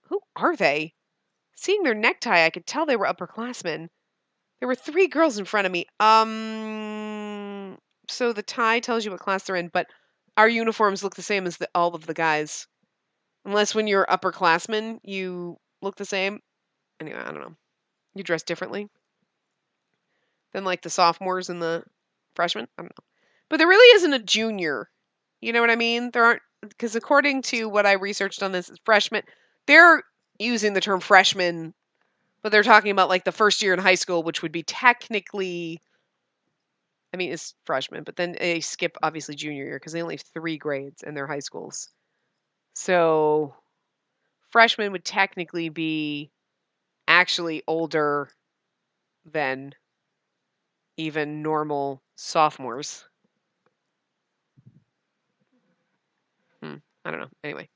Speaker 1: Who are they? Seeing their necktie, I could tell they were upperclassmen. There were 3 girls in front of me. So the tie tells you what class they're in, but our uniforms look the same as all of the guys. Unless when you're upperclassmen, you look the same. Anyway, I don't know. You dress differently than like the sophomores and the freshmen. I don't know. But there really isn't a junior. You know what I mean? There aren't, because according to what I researched on this, freshmen, they're using the term freshman, but they're talking about like the first year in high school, which would be technically, I mean, it's freshman, but then they skip obviously junior year because they only have 3 grades in their high schools. So freshmen would technically be actually older than even normal sophomores. I don't know. Anyway.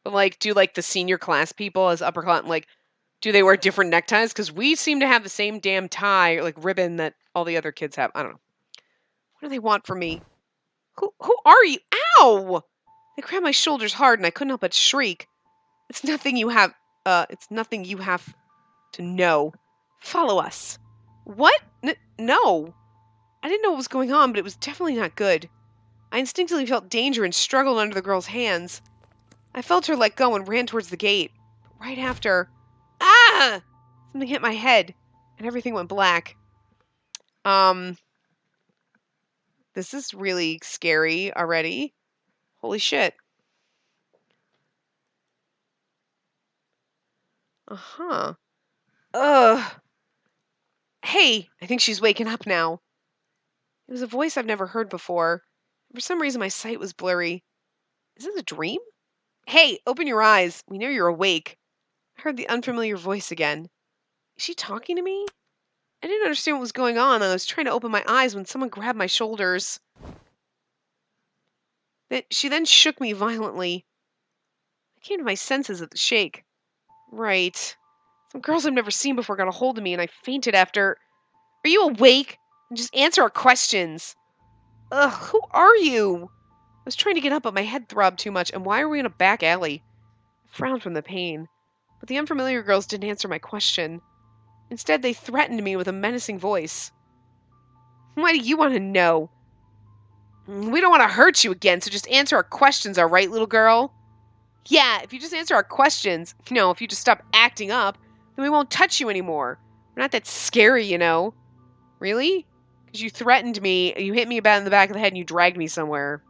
Speaker 1: But, like, do, like, the senior class people as upper class, like, do they wear different neckties? Because we seem to have the same damn tie, or, like, ribbon that all the other kids have. I don't know. What do they want from me? Who are you? Ow! They grabbed my shoulders hard, and I couldn't help but shriek. It's nothing you have to know. Follow us. What? No. I didn't know what was going on, but it was definitely not good. I instinctively felt danger and struggled under the girl's hands. I felt her let go and ran towards the gate. But right after, something hit my head, and everything went black. This is really scary already. Holy shit. Uh-huh. Ugh. Hey, I think she's waking up now. It was a voice I've never heard before. For some reason, my sight was blurry. Is this a dream? Hey, open your eyes. We know you're awake. I heard the unfamiliar voice again. Is she talking to me? I didn't understand what was going on, and I was trying to open my eyes when someone grabbed my shoulders. She then shook me violently. I came to my senses at the shake. Right. Some girls I've never seen before got a hold of me, and I fainted after. Are you awake? And just answer our questions. Ugh, who are you? I was trying to get up, but my head throbbed too much, and why are we in a back alley? I frowned from the pain, but the unfamiliar girls didn't answer my question. Instead, they threatened me with a menacing voice. Why do you want to know? We don't want to hurt you again, so just answer our questions, all right, little girl? Yeah, if you just answer our questions, if you just stop acting up, then we won't touch you anymore. We're not that scary, you know. Really? Because you threatened me, you hit me about in the back of the head, and you dragged me somewhere.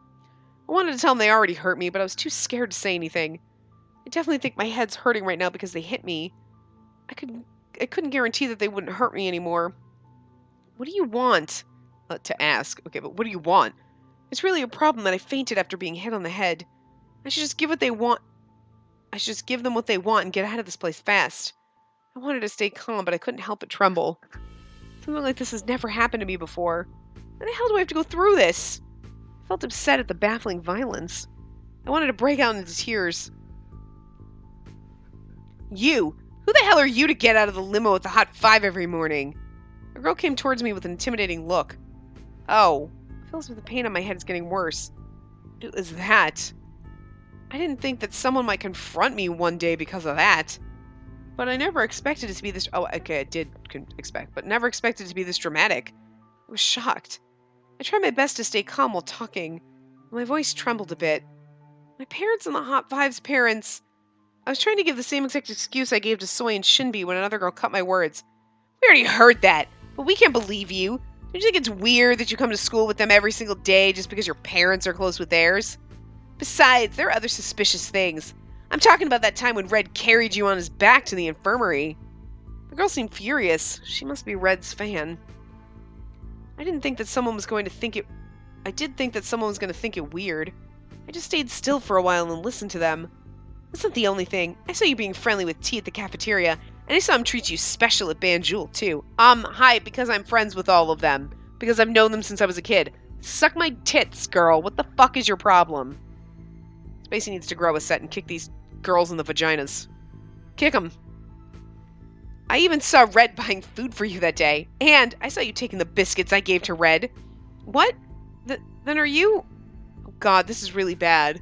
Speaker 1: I wanted to tell them they already hurt me, but I was too scared to say anything. I definitely think my head's hurting right now because they hit me. I couldn't guarantee that they wouldn't hurt me anymore. What do you want? To ask. Okay, but what do you want? It's really a problem that I fainted after being hit on the head. I should just give what they want. I should just give them what they want and get out of this place fast. I wanted to stay calm, but I couldn't help but tremble. Something like this has never happened to me before. Why the hell do I have to go through this? I felt upset at the baffling violence. I wanted to break out into tears. You! Who the hell are you to get out of the limo at the Hot 5 every morning? A girl came towards me with an intimidating look. Oh, it feels like the pain on my head is getting worse. It was that. I didn't think that someone might confront me one day because of that. But I never expected it to be this... Oh, okay, I did expect, but never expected it to be this dramatic. I was shocked. I tried my best to stay calm while talking. My voice trembled a bit. My parents and the Hot Five's parents... I was trying to give the same exact excuse I gave to Soy and Shinbi when another girl cut my words. We already heard that, but we can't believe you. Don't you think it's weird that you come to school with them every single day just because your parents are close with theirs? Besides, there are other suspicious things. I'm talking about that time when Red carried you on his back to the infirmary. The girl seemed furious. She must be Red's fan. I did think that someone was going to think it weird. I just stayed still for a while and listened to them. That's not the only thing. I saw you being friendly with T at the cafeteria, and I saw him treat you special at Banjul, too. Hi, because I'm friends with all of them. Because I've known them since I was a kid. Suck my tits, girl. What the fuck is your problem? Spacey needs to grow a set and kick these girls in the vaginas. Kick them. I even saw Red buying food for you that day. And I saw you taking the biscuits I gave to Red. What? Then are you... Oh god, this is really bad.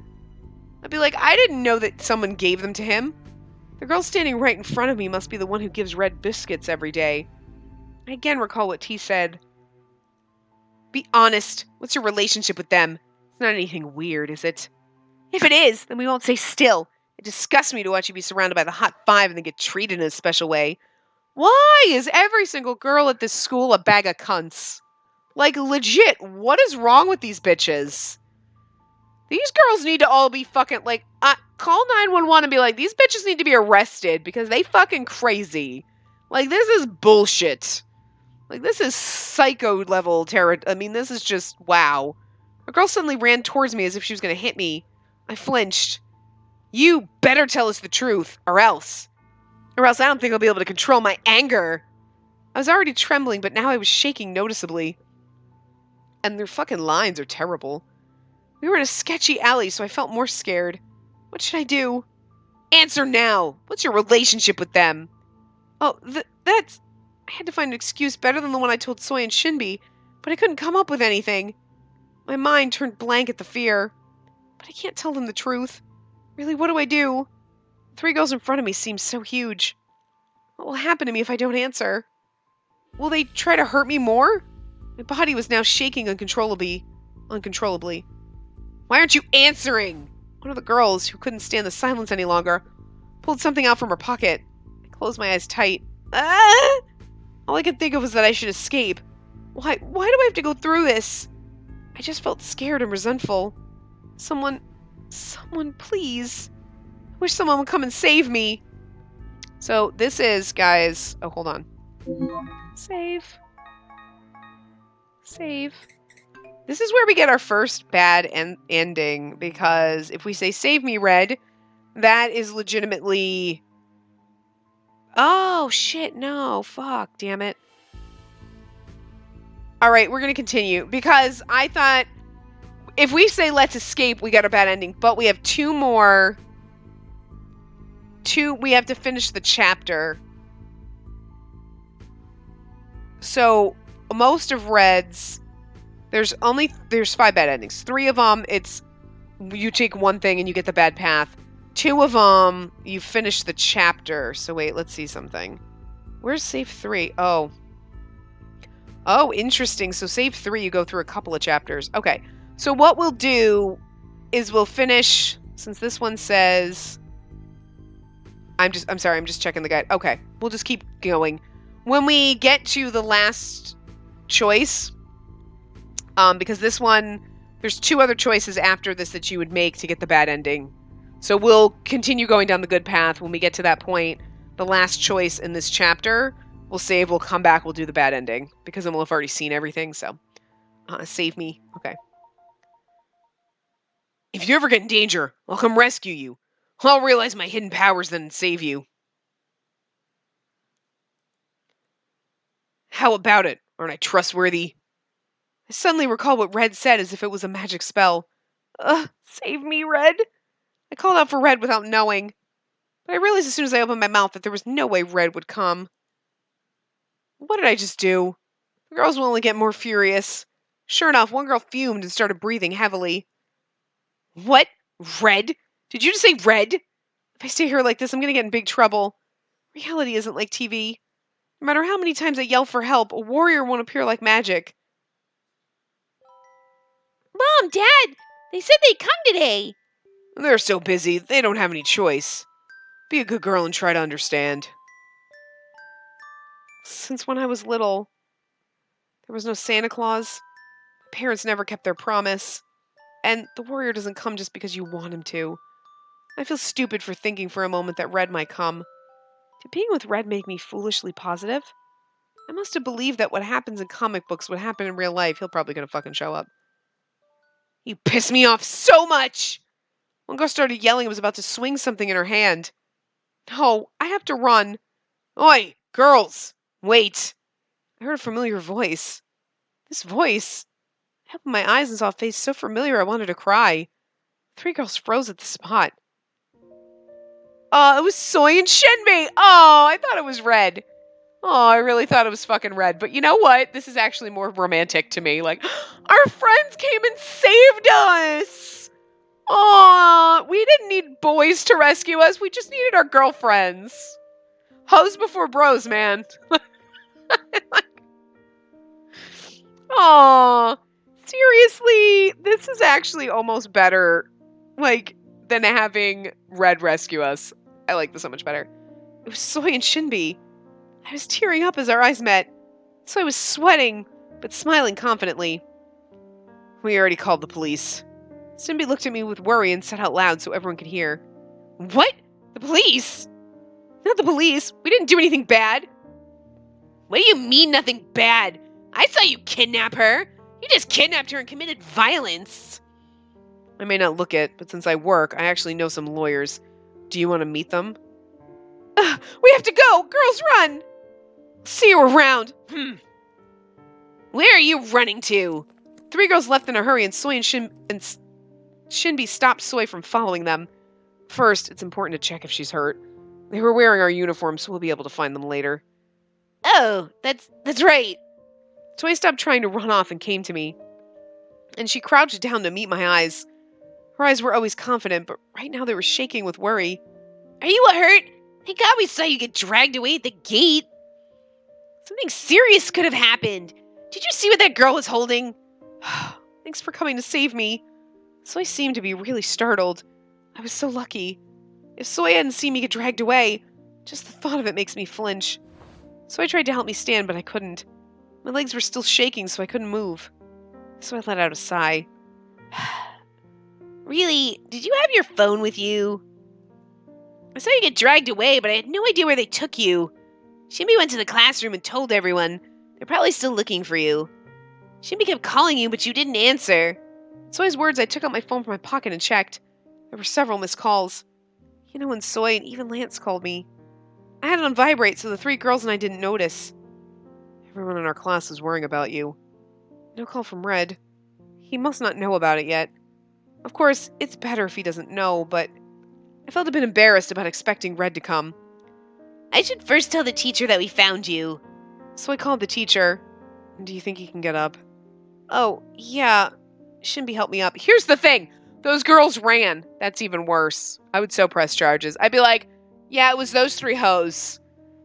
Speaker 1: I'd be like, I didn't know that someone gave them to him. The girl standing right in front of me must be the one who gives Red biscuits every day. I again recall what T said. Be honest. What's your relationship with them? It's not anything weird, is it? If it is, then we won't stay still. It disgusts me to watch you be surrounded by the Hot 5 and then get treated in a special way. Why is every single girl at this school a bag of cunts? Like, legit, what is wrong with these bitches? These girls need to all be fucking, like, call 911 and be like, these bitches need to be arrested because they fucking crazy. Like, this is bullshit. Like, this is psycho level terror. I mean, this is just, wow. A girl suddenly ran towards me as if she was going to hit me. I flinched. You better tell us the truth, or else I don't think I'll be able to control my anger. I was already trembling, but now I was shaking noticeably. And their fucking lines are terrible. We were in a sketchy alley, so I felt more scared. What should I do? Answer now! What's your relationship with them? Oh, that's... I had to find an excuse better than the one I told Soy and Shinbi, but I couldn't come up with anything. My mind turned blank at the fear. But I can't tell them the truth. Really, what do I do? The 3 girls in front of me seem so huge. What will happen to me if I don't answer? Will they try to hurt me more? My body was now shaking uncontrollably. Why aren't you answering? One of the girls, who couldn't stand the silence any longer, pulled something out from her pocket. I closed my eyes tight. Ah! All I could think of was that I should escape. Why do I have to go through this? I just felt scared and resentful. Someone please. I wish someone would come and save me. So this is, guys... Oh, hold on. Save. This is where we get our first bad ending, because if we say save me, Red, that is legitimately... Oh, shit, no. Fuck, damn it. Alright, we're going to continue, because I thought if we say let's escape, we got a bad ending, but we have 2 more... we have to finish the chapter. So, most of Red's... There's 5 bad endings. 3 of them, it's... You take one thing and you get the bad path. 2 of them, you finish the chapter. So wait, let's see something. Where's save 3? Oh. Oh, interesting. So save 3, you go through a couple of chapters. Okay. So what we'll do is we'll finish... Since this one says... I'm sorry, I'm just checking the guide. Okay, we'll just keep going. When we get to the last choice, because this one, there's 2 other choices after this that you would make to get the bad ending. So we'll continue going down the good path. When we get to that point, the last choice in this chapter, we'll save, we'll come back, we'll do the bad ending, because then we'll have already seen everything, so. Save me. Okay. If you ever get in danger, I'll come rescue you. I'll realize my hidden powers then and save you. How about it? Aren't I trustworthy? I suddenly recall what Red said as if it was a magic spell. Save me, Red. I called out for Red without knowing. But I realized as soon as I opened my mouth that there was no way Red would come. What did I just do? The girls will only get more furious. Sure enough, one girl fumed and started breathing heavily. What? Red? Did you just say Red? If I stay here like this, I'm going to get in big trouble. Reality isn't like TV. No matter how many times I yell for help, a warrior won't appear like magic.
Speaker 2: Mom, Dad, they said they'd come today.
Speaker 1: They're so busy, they don't have any choice. Be a good girl and try to understand. Since when I was little, there was no Santa Claus. My parents never kept their promise. And the warrior doesn't come just because you want him to. I feel stupid for thinking for a moment that Red might come. Did being with Red make me foolishly positive? I must have believed that what happens in comic books would happen in real life. He'll probably gonna fucking show up. You piss me off so much! One girl started yelling and was about to swing something in her hand. No, I have to run. Oi, girls! Wait! I heard a familiar voice. This voice... I opened my eyes and saw a face so familiar I wanted to cry. 3 girls froze at the spot. It was Soy and Shinbi! Oh, I thought it was Red. Oh, I really thought it was fucking Red. But you know what? This is actually more romantic to me. Like, our friends came and saved us! Oh, we didn't need boys to rescue us. We just needed our girlfriends. Hoes before bros, man. Oh, seriously, this is actually almost better, like, than having Red rescue us. I like this so much better. It was Soy and Shinbi. I was tearing up as our eyes met. So I was sweating, but smiling confidently. We already called the police. Shinbi looked at me with worry and said out loud so everyone could hear. What? The police? Not the police. We didn't do anything bad.
Speaker 2: What do you mean nothing bad? I saw you kidnap her. You just kidnapped her and committed violence.
Speaker 1: I may not look it, but since I work, I actually know some lawyers. Do you want to meet them? We have to go! Girls, run! See you around!
Speaker 2: Where are you running to?
Speaker 1: 3 girls left in a hurry, and Soy and Shinbi stopped Soy from following them. First, it's important to check if she's hurt. They were wearing our uniforms, so we'll be able to find them later.
Speaker 2: Oh, that's right.
Speaker 1: Soy stopped trying to run off and came to me, and she crouched down to meet my eyes. Her eyes were always confident, but right now they were shaking with worry.
Speaker 2: Are you hurt? Thank God we saw you get dragged away at the gate. Something serious could have happened. Did you see what that girl was holding?
Speaker 1: Thanks for coming to save me. Soy seemed to be really startled. I was so lucky. If Soy hadn't seen me get dragged away, just the thought of it makes me flinch. Soy tried to help me stand, but I couldn't. My legs were still shaking, so I couldn't move. So I let out a sigh.
Speaker 2: Really? Did you have your phone with you? I saw you get dragged away, but I had no idea where they took you. Shinbi went to the classroom and told everyone. They're probably still looking for you. Shinbi kept calling you, but you didn't answer.
Speaker 1: At Soy's words, I took out my phone from my pocket and checked. There were several missed calls. And Soy and even Lance called me. I had it on vibrate, so the 3 girls and I didn't notice. Everyone in our class was worrying about you. No call from Red. He must not know about it yet. Of course, it's better if he doesn't know, but I felt a bit embarrassed about expecting Red to come.
Speaker 2: I should first tell the teacher that we found you.
Speaker 1: So I called the teacher. Do you think he can get up? Oh, yeah. Shinbi helped me up. Here's the thing. Those girls ran. That's even worse. I would so press charges. I'd be like, yeah, it was those 3 hoes.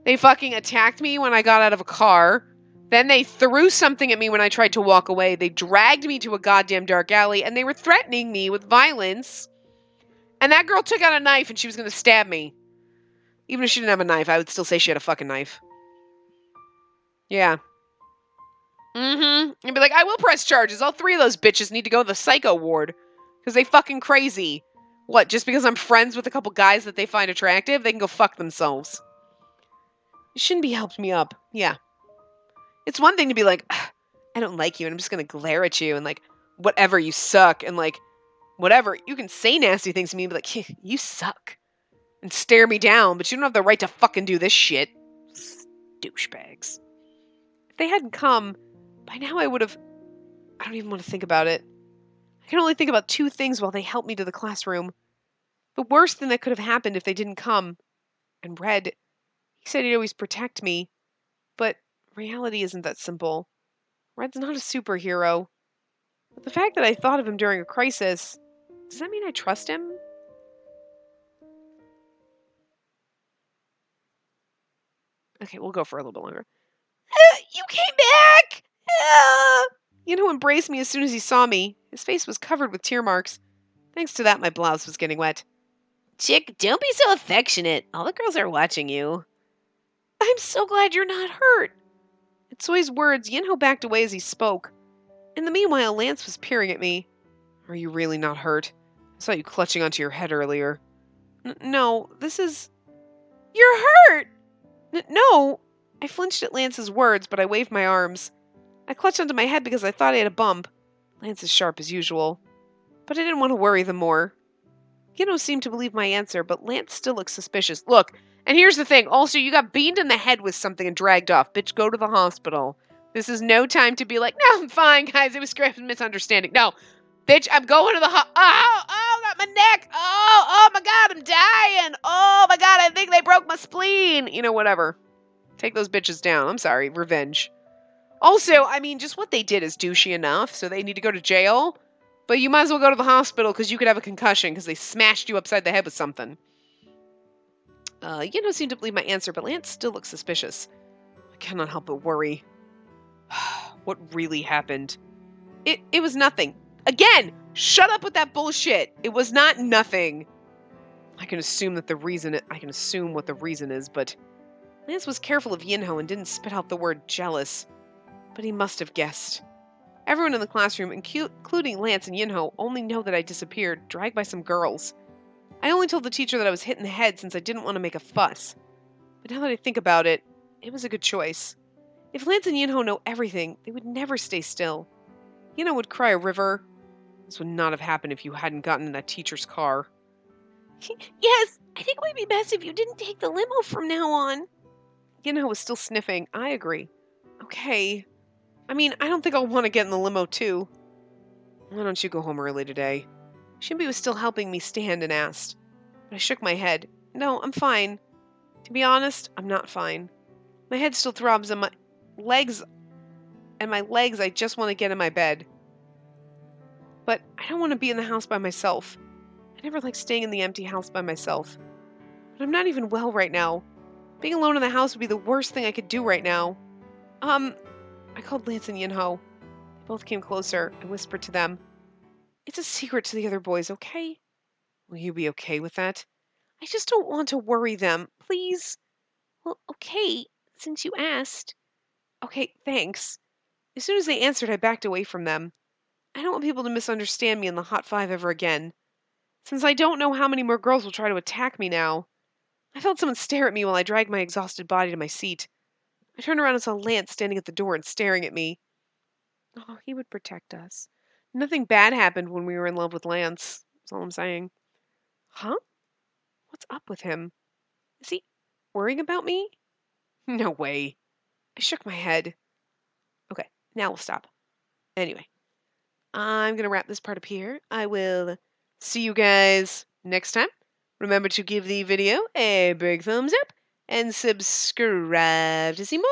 Speaker 1: They fucking attacked me when I got out of a car. Then they threw something at me when I tried to walk away. They dragged me to a goddamn dark alley, and they were threatening me with violence. And that girl took out a knife, and she was going to stab me. Even if she didn't have a knife, I would still say she had a fucking knife. Yeah. And be like, I will press charges. All 3 of those bitches need to go to the psycho ward. Because they fucking crazy. What, just because I'm friends with a couple guys that they find attractive, they can go fuck themselves. Shinbi helped me up. Yeah. It's one thing to be like, I don't like you, and I'm just going to glare at you, and like, whatever, you suck, and like, whatever. You can say nasty things to me and be like, you suck. And stare me down, but you don't have the right to fucking do this shit. Douchebags. If they hadn't come, by now I would have... I don't even want to think about it. I can only think about 2 things while they helped me to the classroom. The worst thing that could have happened if they didn't come. And Red, he said he'd always protect me. But reality isn't that simple. Red's not a superhero. But the fact that I thought of him during a crisis, does that mean I trust him? Okay, we'll go for a little bit longer.
Speaker 2: You came back!
Speaker 1: Embraced me as soon as he saw me. His face was covered with tear marks. Thanks to that, my blouse was getting wet.
Speaker 2: Chick, don't be so affectionate. All the girls are watching you.
Speaker 1: I'm so glad you're not hurt. At Soy's words, Yinho backed away as he spoke. In the meanwhile, Lance was peering at me. Are you really not hurt? I saw you clutching onto your head earlier. No, this is... You're hurt! No! I flinched at Lance's words, but I waved my arms. I clutched onto my head because I thought I had a bump. Lance is sharp as usual. But I didn't want to worry them more. Yinho seemed to believe my answer, but Lance still looked suspicious. Look, and here's the thing. Also, you got beamed in the head with something and dragged off. Bitch, go to the hospital. This is no time to be like, no, I'm fine, guys. It was a misunderstanding. No. Bitch, I'm going to the got my neck. Oh my God, I'm dying. Oh my God, I think they broke my spleen. Whatever. Take those bitches down. I'm sorry. Revenge. Also, just what they did is douchey enough, so they need to go to jail. But you might as well go to the hospital because you could have a concussion because they smashed you upside the head with something. Seemed to believe my answer, but Lance still looked suspicious. I cannot help but worry. What really happened? It was nothing. Again, shut up with that bullshit. It was not nothing. I can assume what the reason is, but Lance was careful of Yinho and didn't spit out the word jealous. But he must have guessed. Everyone in the classroom, including Lance and Yinho, only know that I disappeared, dragged by some girls. I only told the teacher that I was hit in the head since I didn't want to make a fuss. But now that I think about it, it was a good choice. If Lance and Yinho know everything, they would never stay still. Yinho would cry a river. This would not have happened if you hadn't gotten in that teacher's car.
Speaker 2: Yes, I think it would be best if you didn't take the limo from now on.
Speaker 1: Yinho was still sniffing. I agree. Okay. I mean, I don't think I'll want to get in the limo, too. Why don't you go home early today? Shimby was still helping me stand and asked. But I shook my head. No, I'm fine. To be honest, I'm not fine. My head still throbs and my legs, I just want to get in my bed. But I don't want to be in the house by myself. I never liked staying in the empty house by myself. But I'm not even well right now. Being alone in the house would be the worst thing I could do right now. I called Lance and Yinho. They both came closer. I whispered to them, "It's a secret to the other boys, okay? Will you be okay with that? I just don't want to worry them. Please."
Speaker 2: Well, okay, since you asked.
Speaker 1: Okay, thanks. As soon as they answered, I backed away from them. I don't want people to misunderstand me in the Hot Five ever again. Since I don't know how many more girls will try to attack me now. I felt someone stare at me while I dragged my exhausted body to my seat. I turned around and saw Lance standing at the door and staring at me. Oh, he would protect us. Nothing bad happened when we were in love with Lance. That's all I'm saying. Huh? What's up with him? Is he worrying about me? No way. I shook my head. Okay, now we'll stop. Anyway, I'm going to wrap this part up here. I will see you guys next time. Remember to give the video a big thumbs up and subscribe to see more.